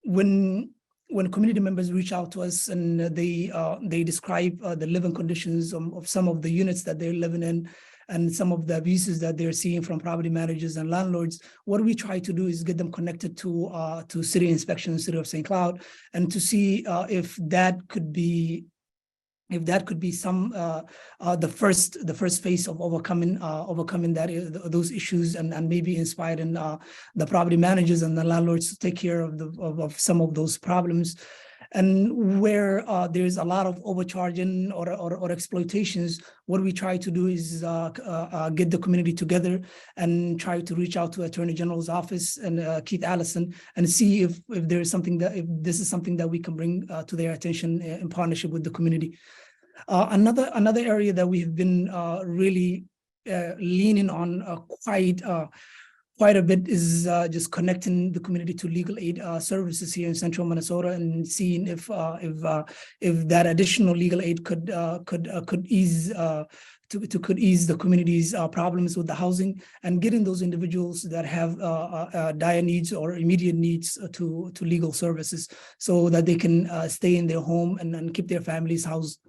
Speaker 4: when community members reach out to us and they describe the living conditions of some of the units that they're living in and some of the abuses that they're seeing from property managers and landlords, what we try to do is get them connected to city inspection in the city of St. Cloud, and to see if that could be some the first phase of overcoming those issues and maybe inspiring the property managers and the landlords to take care of some of those problems. And where there's a lot of overcharging or exploitations, what we try to do is get the community together and try to reach out to Attorney General's office and Keith Allison and see if there is something if this is something that we can bring to their attention in partnership with the community. Another area that we have been really leaning on quite a bit is just connecting the community to legal aid services here in Central Minnesota, and seeing if that additional legal aid could ease the community's problems with the housing, and getting those individuals that have dire needs or immediate needs to legal services, so that they can stay in their home and keep their families housed.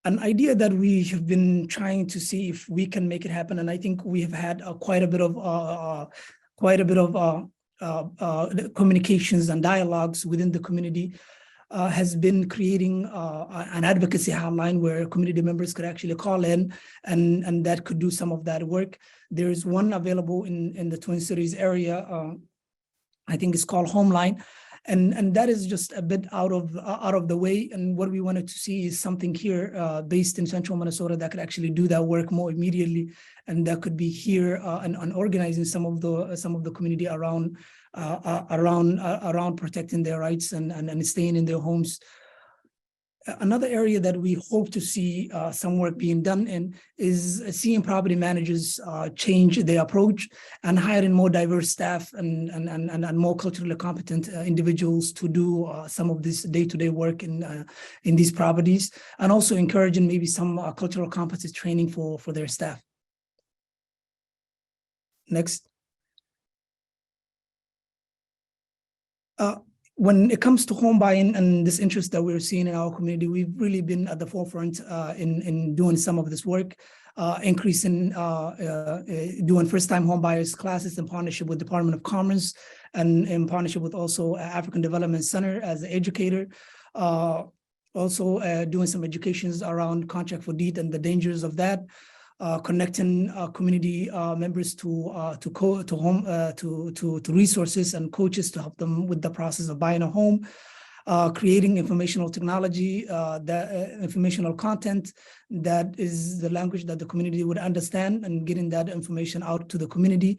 Speaker 4: An idea that we have been trying to see if we can make it happen, and I think we have had quite a bit of communications and dialogues within the community, has been creating an advocacy hotline where community members could actually call in and that could do some of that work. There's one available in the Twin Cities area. I think it's called Homeline. And that is just a bit out of the way. And what we wanted to see is something here based in central Minnesota that could actually do that work more immediately, and that could be here and organizing some of the community around protecting their rights and staying in their homes. Another area that we hope to see some work being done in is seeing property managers change their approach and hiring more diverse staff and more culturally competent individuals to do some of this day-to-day work in these properties, and also encouraging maybe some cultural competence training for their staff. Next. When it comes to home buying and this interest that we're seeing in our community, we've really been at the forefront in doing some of this work, increasing doing first-time home buyers classes in partnership with Department of Commerce and in partnership with also African Development Center as an educator. Also doing some educations around contract for deed and the dangers of that. Connecting community members to resources and coaches to help them with the process of buying a home, creating informational technology, informational content that is the language that the community would understand, and getting that information out to the community,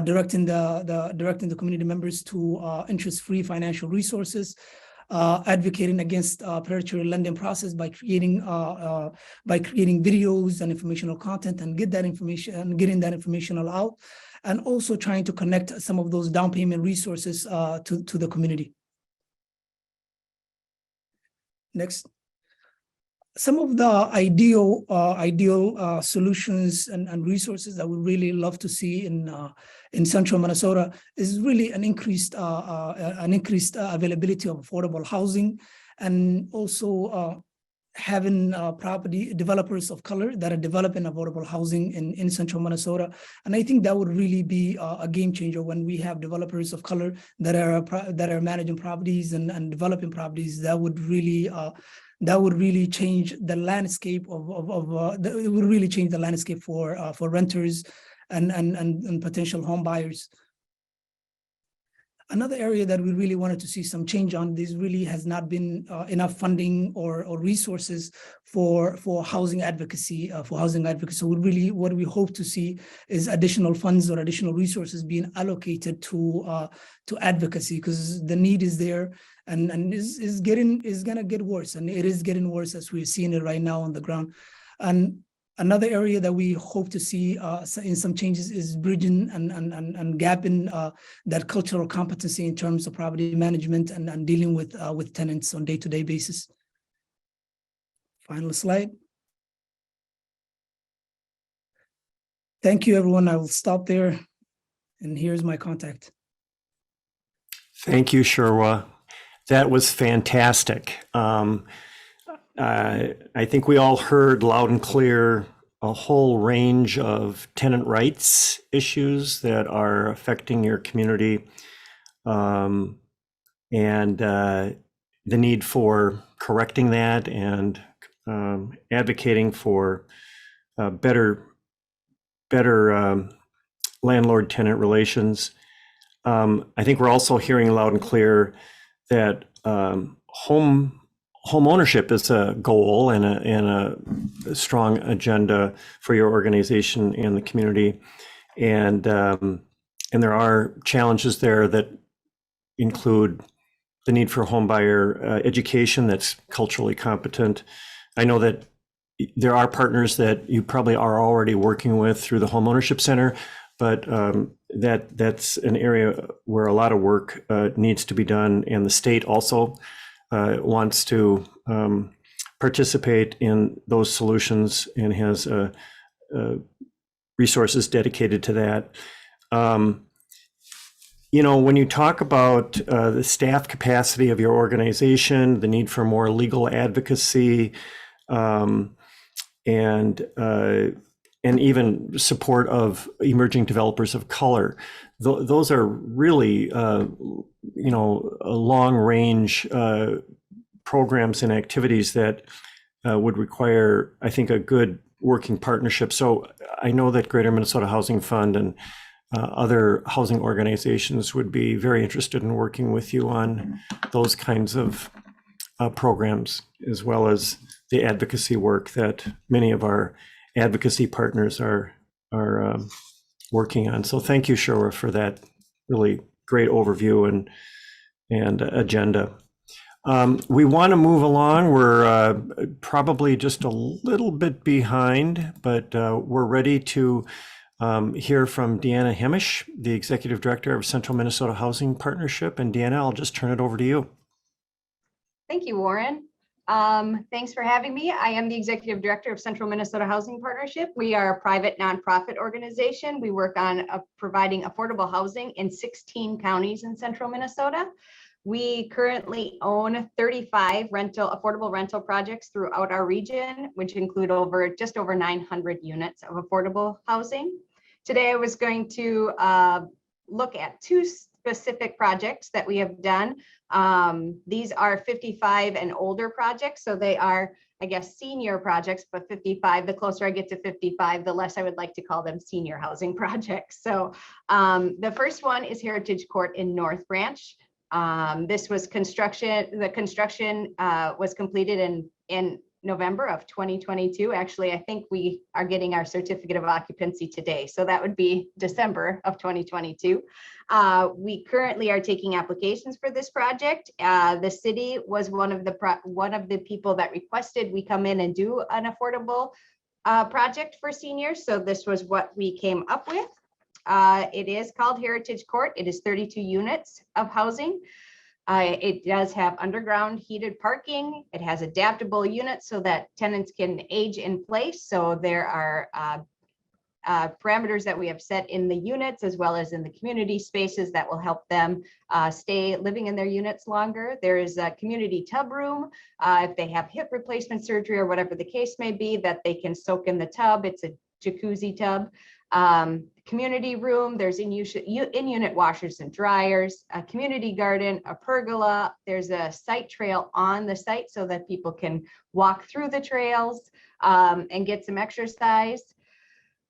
Speaker 4: directing the community members to interest-free financial resources. Advocating against predatory lending process by creating videos and informational content and getting that information out, and also trying to connect some of those down payment resources to the community. Next. Some of the ideal solutions and resources that we really love to see in central Minnesota is really an increased availability of affordable housing, and also having property developers of color that are developing affordable housing in central Minnesota. And I think that would really be a game changer when we have developers of color that are managing properties and developing properties. That would really change the landscape it would really change the landscape for renters and potential home buyers. Another area that we really wanted to see some change on, this really has not been enough funding or resources for housing advocacy. So what we hope to see is additional funds or additional resources being allocated to advocacy, because the need is there and is gonna get worse, and it is getting worse as we're seeing it right now on the ground. And another area that we hope to see in some changes is bridging and gapping that cultural competency in terms of property management and dealing with tenants on day-to-day basis. Final slide. Thank you, everyone. I will stop there, and here's my contact.
Speaker 1: Thank you, Sherwa. That was fantastic. I think we all heard loud and clear a whole range of tenant rights issues that are affecting your community, and the need for correcting that and advocating for better landlord-tenant relations. I think we're also hearing loud and clear that home ownership is a goal and a strong agenda for your organization and the community, and there are challenges there that include the need for homebuyer education that's culturally competent. I know that there are partners that you probably are already working with through the Homeownership Center, but that's an area where a lot of work needs to be done, and the state also wants to participate in those solutions and has resources dedicated to that. When you talk about the staff capacity of your organization, the need for more legal advocacy, and even support of emerging developers of color, those are really, a long range programs and activities that would require, I think, a good working partnership. So I know that Greater Minnesota Housing Fund and other housing organizations would be very interested in working with you on those kinds of programs, as well as the advocacy work that many of our advocacy partners are working on. So thank you, Sherwa, for that really great overview and agenda. We want to move along. We're probably just a little bit behind, but we're ready to hear from Deanna Hemish, the Executive Director of Central Minnesota Housing Partnership. And Deanna, I'll just turn it over to you.
Speaker 5: Thank you, Warren. Thanks for having me. I am the Executive Director of Central Minnesota Housing Partnership. We are a private nonprofit organization. We work on providing affordable housing in 16 counties in Central Minnesota. We currently own 35 affordable rental projects throughout our region, which include just over 900 units of affordable housing. Today, I was going to look at two specific projects that we have done. These are 55 and older projects, so they are, I guess, senior projects, but 55, the closer I get to 55, the less I would like to call them senior housing projects. So the first one is Heritage Court in North Branch. This was the construction was completed in November of 2022. Actually, I think we are getting our certificate of occupancy today. So that would be December of 2022. We currently are taking applications for this project. The city was one of the people that requested we come in and do an affordable project for seniors. So this was what we came up with. It is called Heritage Court. It is 32 units of housing. It does have underground heated parking. It has adaptable units so that tenants can age in place. So there are parameters that we have set in the units as well as in the community spaces that will help them stay living in their units longer. There is a community tub room if they have hip replacement surgery or whatever the case may be, that they can soak in the tub. It's a jacuzzi tub. Community room, there's in-unit washers and dryers, a community garden, a pergola. There's a site trail on the site so that people can walk through the trails and get some exercise.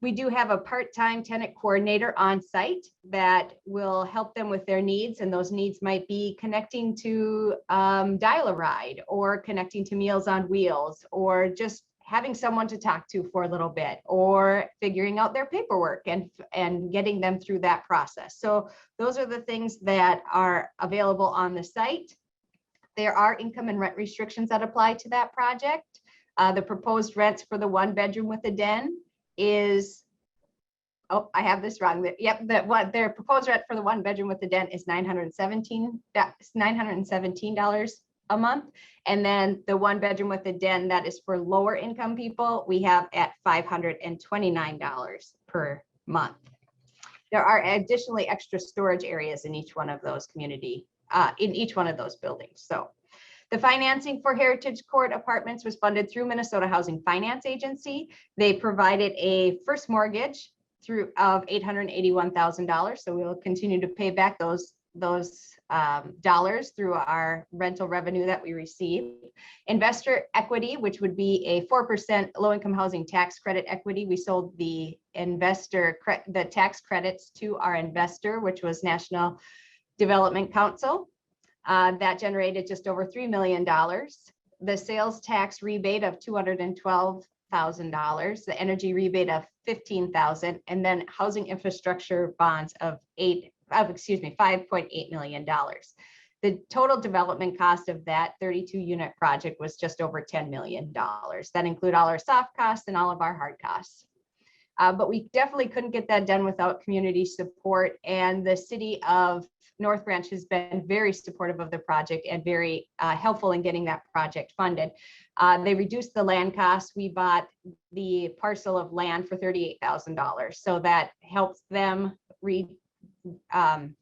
Speaker 5: We do have a part-time tenant coordinator on site that will help them with their needs, and those needs might be connecting to Dial-A-Ride or connecting to Meals on Wheels, or just having someone to talk to for a little bit, or figuring out their paperwork and getting them through that process. So those are the things that are available on the site. There are income and rent restrictions that apply to that project. The proposed rents for the 1-bedroom with a den is, oh, I have this wrong. Yep, their proposed rent for the 1-bedroom with a den is $917 a month. And then the 1-bedroom with a den that is for lower income people, we have at $529 per month. There are additionally extra storage areas in each one of those buildings. So the financing for Heritage Court Apartments was funded through Minnesota Housing Finance Agency. They provided a first mortgage of $881,000. So we will continue to pay back those dollars through our rental revenue that we receive. Investor equity, which would be a 4% low-income housing tax credit equity. We sold the tax credits to our investor, which was National Development Council. That generated just over $3 million. The sales tax rebate of $212,000, the energy rebate of $15,000, and then housing infrastructure bonds of $5.8 million. The total development cost of that 32-unit project was just over $10 million. That include all our soft costs and all of our hard costs. But we definitely couldn't get that done without community support, and the city of North Branch has been very supportive of the project and very helpful in getting that project funded. They reduced the land costs. We bought the parcel of land for $38,000. So that helps them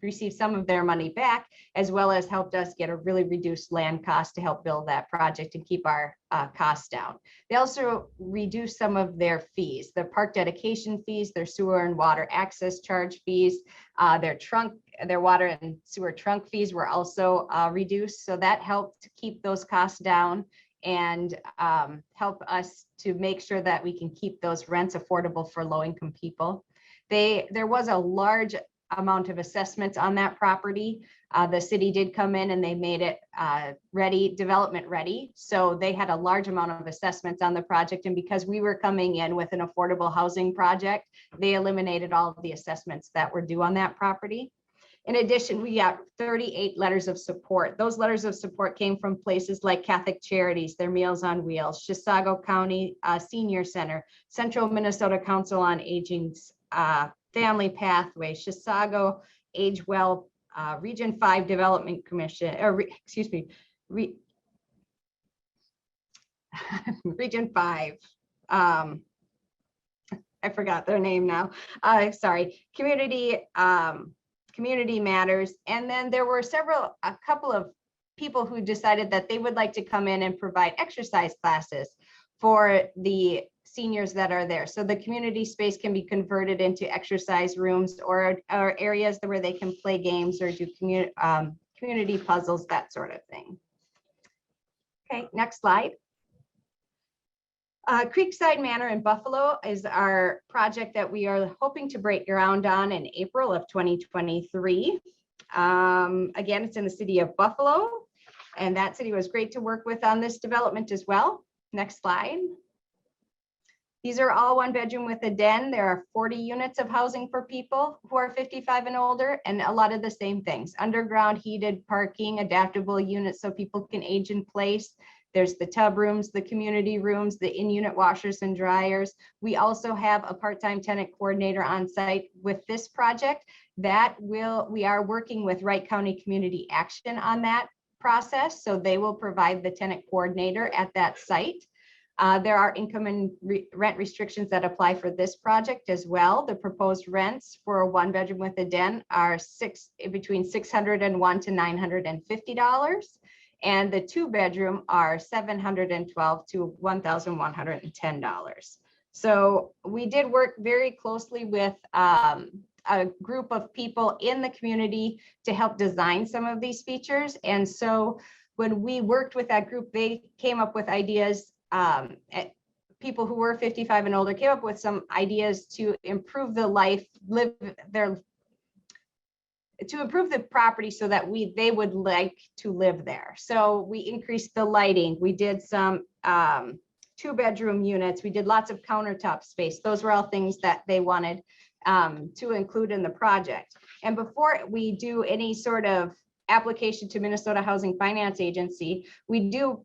Speaker 5: received some of their money back, as well as helped us get a really reduced land cost to help build that project and keep our costs down. They also reduced some of their fees, their park dedication fees, their sewer and water access charge fees, their water and sewer trunk fees were also reduced. So that helped keep those costs down and help us to make sure that we can keep those rents affordable for low-income people. There was a large amount of assessments on that property. The city did come in and they made it development ready. So they had a large amount of assessments on the project. And because we were coming in with an affordable housing project, they eliminated all of the assessments that were due on that property. In addition, we got 38 letters of support. Those letters of support came from places like Catholic Charities, their Meals on Wheels, Chisago County Senior Center, Central Minnesota Council on Aging's Family Pathway, Chisago Age Well, Region 5 Development Commission, Region 5. I forgot their name now. Sorry, Community Matters. And then there were a couple of people who decided that they would like to come in and provide exercise classes for the seniors that are there. So the community space can be converted into exercise rooms or areas where they can play games or do community puzzles, that sort of thing. Okay, next slide. Creekside Manor in Buffalo is our project that we are hoping to break ground on in April of 2023. Again, it's in the city of Buffalo, and that city was great to work with on this development as well. Next slide. These are all 1 bedroom with a den. There are 40 units of housing for people who are 55 and older, and a lot of the same things. Underground heated parking, adaptable units so people can age in place. There's the tub rooms, the community rooms, the in-unit washers and dryers. We also have a part-time tenant coordinator on site with this project. We are working with Wright County Community Action on that process. So they will provide the tenant coordinator at that site. There are income and rent restrictions that apply for this project as well. The proposed rents for a 1 bedroom with a den are between $601 to $950. And the 2 bedroom are $712 to $1,110. So we did work very closely with a group of people in the community to help design some of these features. And so when we worked with that group, they came up with ideas. People who were 55 and older came up with some ideas to improve the improve the property so that they would like to live there. So we increased the lighting. We did some 2 bedroom units. We did lots of countertop space. Those were all things that they wanted to include in the project. And before we do any sort of application to Minnesota Housing Finance Agency, we do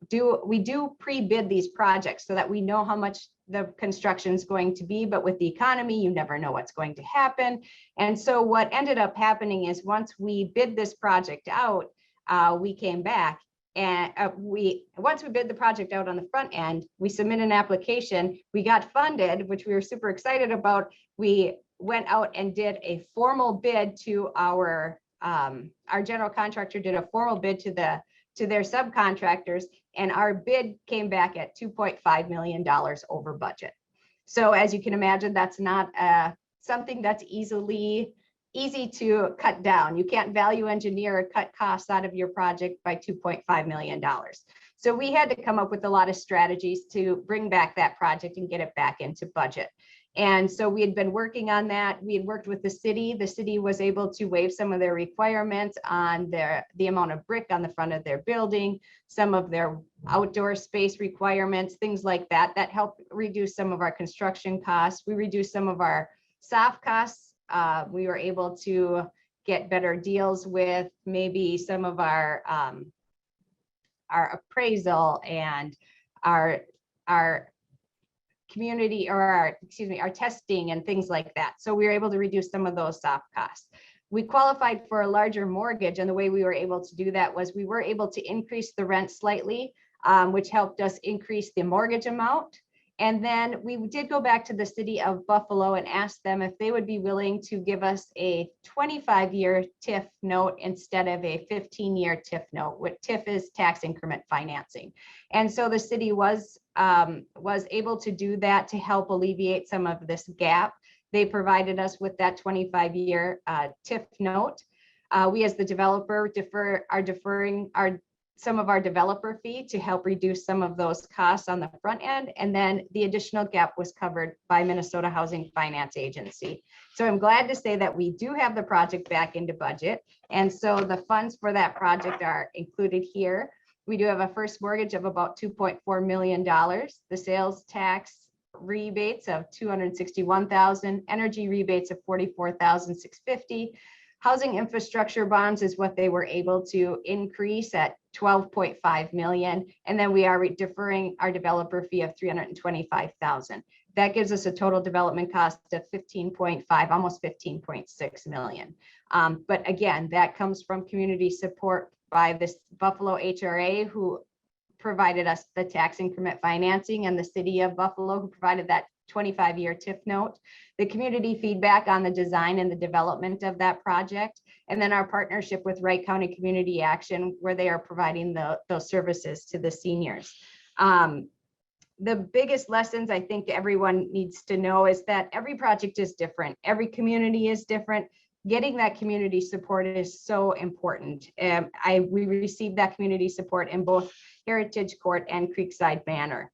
Speaker 5: pre-bid these projects so that we know how much the construction is going to be, but with the economy, you never know what's going to happen. And so what ended up happening is once we bid this project out, we came back and once we bid the project out on the front end, we submit an application, we got funded, which we were super excited about. We went out and did a formal bid to our general contractor did a formal bid to their subcontractors, and our bid came back at $2.5 million over budget. So as you can imagine, that's not something that's easy to cut down. You can't value engineer or cut costs out of your project by $2.5 million. So we had to come up with a lot of strategies to bring back that project and get it back into budget. And so we had been working on that. We had worked with the city. The city was able to waive some of their requirements on the amount of brick on the front of their building, some of their outdoor space requirements, things like that. That helped reduce some of our construction costs. We reduced some of our soft costs. We were able to get better deals with maybe some of our appraisal and our community or our testing and things like that. So we were able to reduce some of those soft costs. We qualified for a larger mortgage, and the way we were able to do that was we were able to increase the rent slightly, which helped us increase the mortgage amount. And then we did go back to the city of Buffalo and ask them if they would be willing to give us a 25-year TIF note instead of a 15-year TIF note. What TIF is, tax increment financing. And so the city was able to do that to help alleviate some of this gap. They provided us with that 25-year TIF note. We as the developer are deferring some of our developer fee to help reduce some of those costs on the front end. And then the additional gap was covered by Minnesota Housing Finance Agency. So I'm glad to say that we do have the project back into budget. And so the funds for that project are included here. We do have a first mortgage of about $2.4 million, the sales tax rebates of $261,000, energy rebates of $44,650. Housing infrastructure bonds is what they were able to increase at $12.5 million. And then we are deferring our developer fee of $325,000. That gives us a total development cost of 15.5, almost 15.6 million. But again, that comes from community support by this Buffalo HRA, who provided us the tax increment financing, and the city of Buffalo, who provided that 25-year TIF note, the community feedback on the design and the development of that project, and then our partnership with Wright County Community Action, where they are providing those services to the seniors. The biggest lessons I think everyone needs to know is that every project is different. Every community is different. Getting that community support is so important. We received that community support in both Heritage Court and Creekside Manor.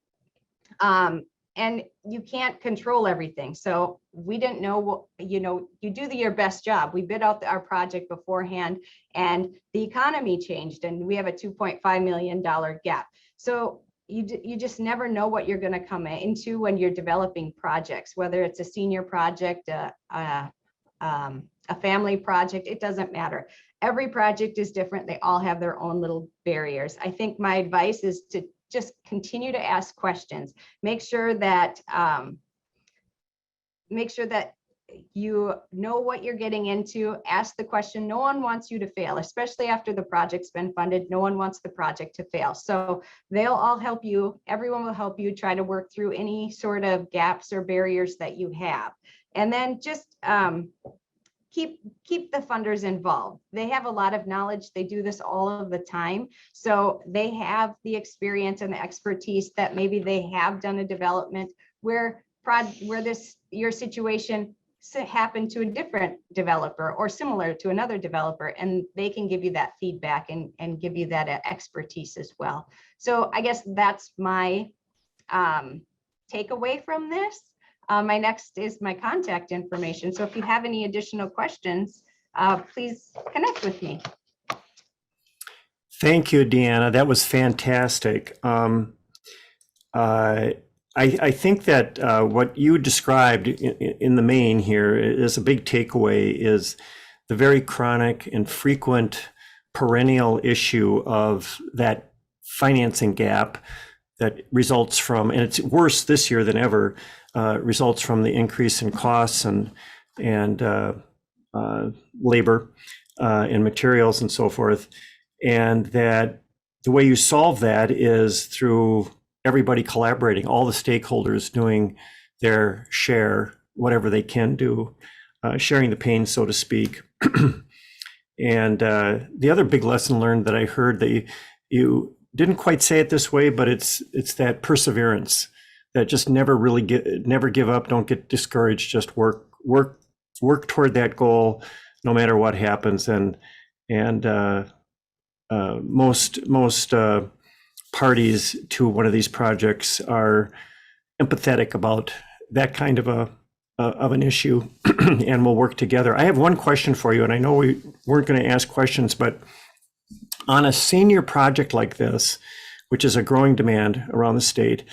Speaker 5: And you can't control everything. So we didn't know, you do your best job. We bid out our project beforehand, and the economy changed, and we have a $2.5 million gap. So you just never know what you're going to come into when you're developing projects, whether it's a senior project, a family project, it doesn't matter. Every project is different. They all have their own little barriers. I think my advice is to just continue to ask questions. Make sure that you know what you're getting into. Ask the question. No one wants you to fail, especially after the project's been funded. No one wants the project to fail. So they'll all help you. Everyone will help you try to work through any sort of gaps or barriers that you have. And then just keep the funders involved. They have a lot of knowledge. They do this all of the time. So they have the experience and the expertise that maybe they have done a development where your situation happened to a different developer or similar to another developer, and they can give you that feedback and give you that expertise as well. So I guess that's my takeaway from this. My next is my contact information. So if you have any additional questions, please connect with me.
Speaker 1: Thank you, Deanna. That was fantastic. I think that what you described in the main here is a big takeaway, is the very chronic and frequent perennial issue of that financing gap that results from, and it's worse this year than ever, results from the increase in costs and labor and materials and so forth. And that the way you solve that is through everybody collaborating, all the stakeholders doing their share, whatever they can do, sharing the pain, so to speak. And the other big lesson learned that I heard, that you didn't quite say it this way, but it's that perseverance, that just never give up, don't get discouraged, just work toward that goal no matter what happens. And most parties to one of these projects are empathetic about that kind of an issue and will work together. I have one question for you, and I know we weren't going to ask questions, but on a senior project like this, which is a growing demand around the state,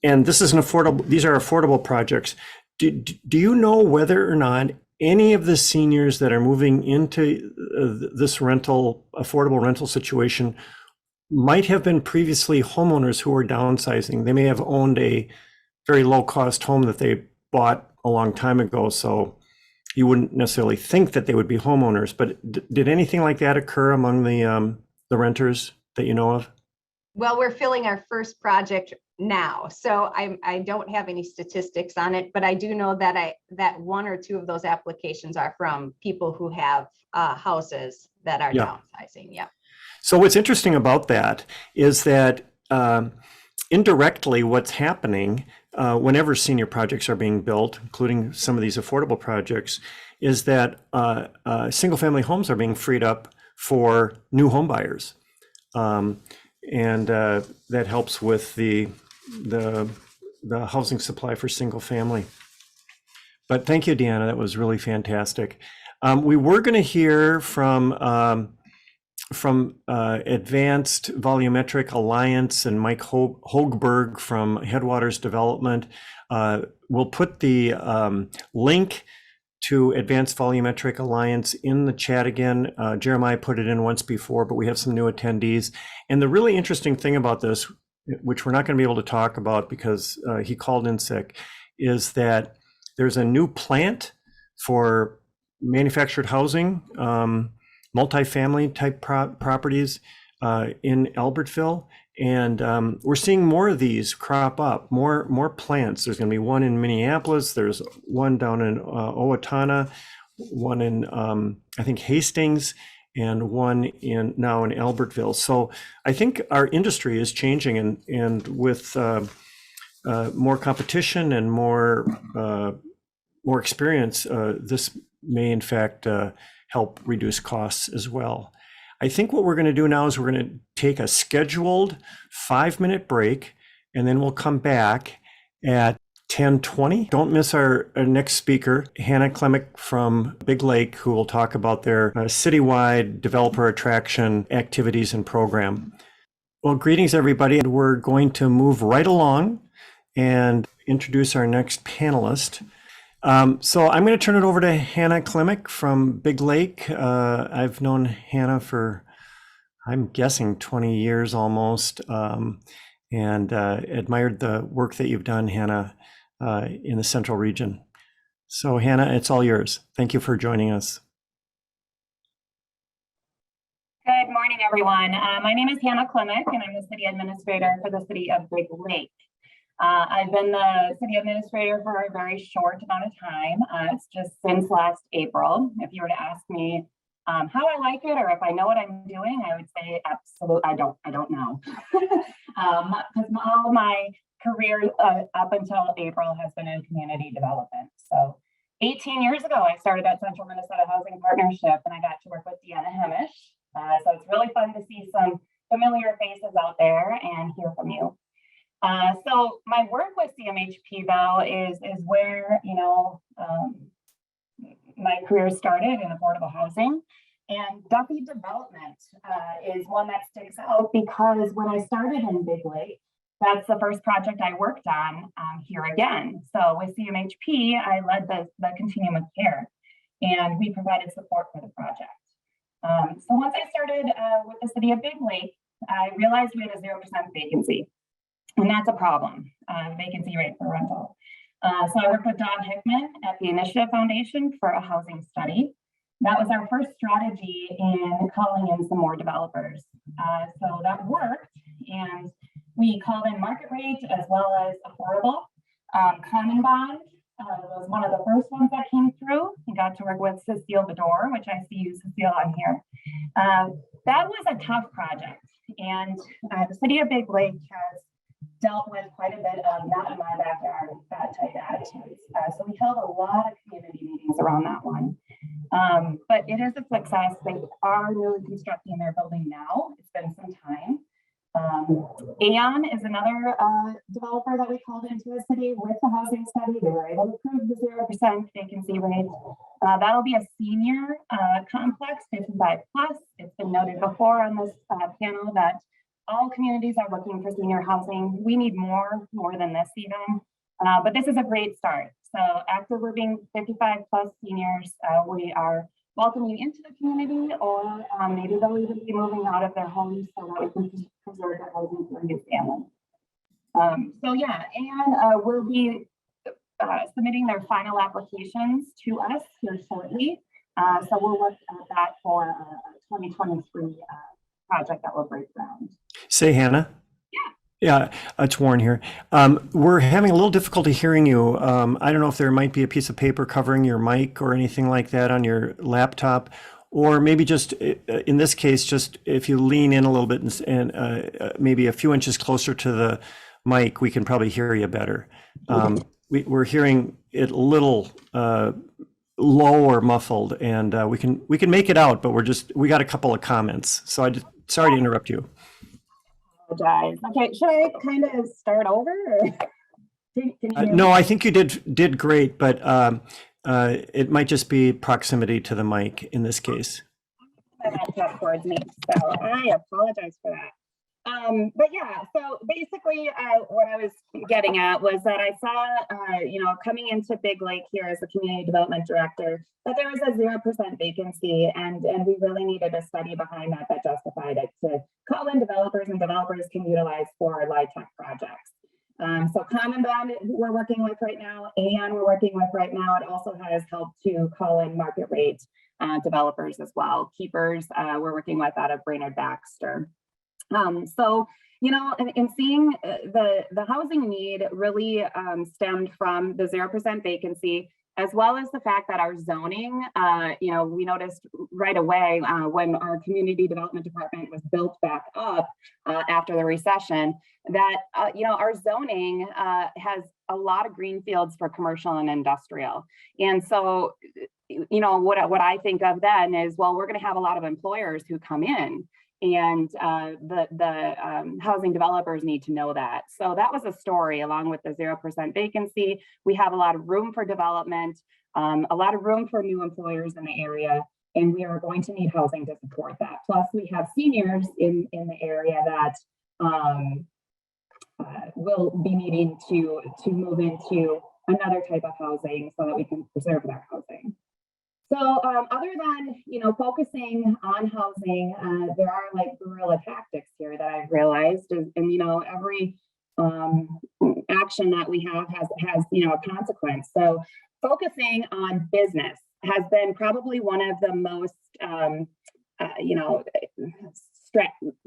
Speaker 1: and this is these are affordable projects, do you know whether or not any of the seniors that are moving into this affordable rental situation might have been previously homeowners who were downsizing? They may have owned a very low-cost home that they bought a long time ago, so you wouldn't necessarily think that they would be homeowners. But did anything like that occur among the renters that you know of?
Speaker 5: Well, we're filling our first project now. So I don't have any statistics on it, but I do know that that one or two of those applications are from people who have houses that are
Speaker 1: Yeah.
Speaker 5: downsizing. Yep.
Speaker 1: So what's interesting about that is that indirectly what's happening whenever senior projects are being built, including some of these affordable projects, is that single-family homes are being freed up for new home buyers. And that helps with the housing supply for single family. But thank you, Deanna. That was really fantastic. We were going to hear from Advanced Volumetric Alliance and Mike Hogberg from Headwaters Development. We'll put the link to Advanced Volumetric Alliance in the chat again. Jeremiah put it in once before, but we have some new attendees. And the really interesting thing about this, which we're not going to be able to talk about because he called in sick, is that there's a new plant for manufactured housing, multifamily type properties in Albertville. And we're seeing more of these crop up, more plants. There's going to be one in Minneapolis. There's one down in Owatonna, one in, I think, Hastings, and one now in Albertville. So I think our industry is changing, and with more competition and more experience, this may in fact help reduce costs as well. I think what we're going to do now is we're going to take a scheduled 5-minute break, and then we'll come back at 10:20. Don't miss our next speaker, Hannah Klemick from Big Lake, who will talk about their citywide developer attraction activities and program. Well, greetings, everybody. And we're going to move right along and introduce our next panelist. So I'm going to turn it over to Hannah Klemick from Big Lake. I've known Hannah for, I'm guessing, 20 years almost, and admired the work that you've done, Hannah, in the Central region. So Hannah, it's all yours. Thank you for joining us.
Speaker 6: Good morning, everyone. My name is Hannah Klemick, and I'm the city administrator for the city of Big Lake. I've been the city administrator for a very short amount of time. It's just since last April. If you were to ask me how I like it or if I know what I'm doing, I would say absolutely, I don't know. Because all my career up until April has been in community development. So 18 years ago, I started at Central Minnesota Housing Partnership, and I got to work with Deanna Hemish. So it's really fun to see some familiar faces out there and hear from you. So my work with CMHP, though, is where, my career started in affordable housing. And Duffy Development is one that sticks out because when I started in Big Lake, that's the first project I worked on here again. So with CMHP, I led the continuum of care, and we provided support for the project. So once I started with the city of Big Lake, I realized we had a 0% vacancy. And that's a problem, vacancy rate for rental. So I worked with Don Hickman at the Initiative Foundation for a housing study. That was our first strategy in calling in some more developers. So that worked, and we called in market rate as well as affordable. Common Bond was one of the first ones that came through. We got to work with Cecile Bedore, which I see you, Cecile, on here. That was a tough project, and the city of Big Lake has dealt with quite a bit of not in my backyard type attitudes. So we held a lot of community meetings around that one. But it is a success. They are really constructing their building now. It's been some time. Aon is another developer that we called into the city with the housing study. They were able to prove the 0% vacancy rate. That'll be a senior complex, 55 plus. It's been noted before on this panel that all communities are looking for senior housing. We need more than this even, but this is a great start. So after we're being 55 plus seniors, we are welcoming into the community, or maybe they'll even be moving out of their homes so that we can preserve the housing for new families. So yeah, and we'll be submitting their final applications to us here shortly. So we'll look at that for a 2023 project that will break ground.
Speaker 1: Say, Hannah.
Speaker 6: Yeah.
Speaker 1: Yeah, it's Warren here. We're having a little difficulty hearing you. I don't know if there might be a piece of paper covering your mic or anything like that on your laptop, or maybe just in this case, just if you lean in a little bit and maybe a few inches closer to the mic, we can probably hear you better. We're hearing it a little low or muffled, and we can make it out, but we got a couple of comments. So sorry to interrupt you.
Speaker 6: Apologize. Okay, should I kind of start over? Or can you hear
Speaker 1: No,
Speaker 6: me?
Speaker 1: I think you did great, but it might just be proximity to the mic in this case.
Speaker 6: My laptop towards me, so I apologize for that. But yeah, so basically what I was getting at was that I saw, coming into Big Lake here as a community development director, that there was a 0% vacancy, and we really needed a study behind that justified it to call in developers, and developers can utilize for LIHTC projects. So Common Bond we're working with right now, and we're working with right now. It also has helped to call in market rate developers as well. Keepers we're working with out of Brainerd Baxter. So, in seeing the housing need really stemmed from the 0% vacancy, as well as the fact that our zoning, we noticed right away when our community development department was built back up after the recession, that, our zoning has a lot of green fields for commercial and industrial. And so, what I think of then is, well, we're going to have a lot of employers who come in, and the housing developers need to know that. So that was a story along with the 0% vacancy. We have a lot of room for development, a lot of room for new employers in the area, and we are going to need housing to support that. Plus we have seniors in the area that will be needing to move into another type of housing so that we can preserve that housing. So other than, focusing on housing, there are like guerrilla tactics here that I've realized, and every action that we have has a consequence. So focusing on business has been probably one of the most,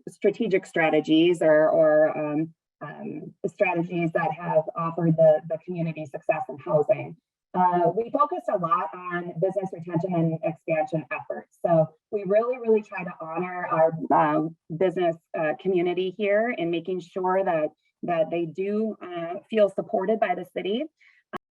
Speaker 6: strategic strategies or strategies that have offered the community success in housing. We focused a lot on business retention and expansion efforts. So we really try to honor our business community here in making sure that they do feel supported by the city.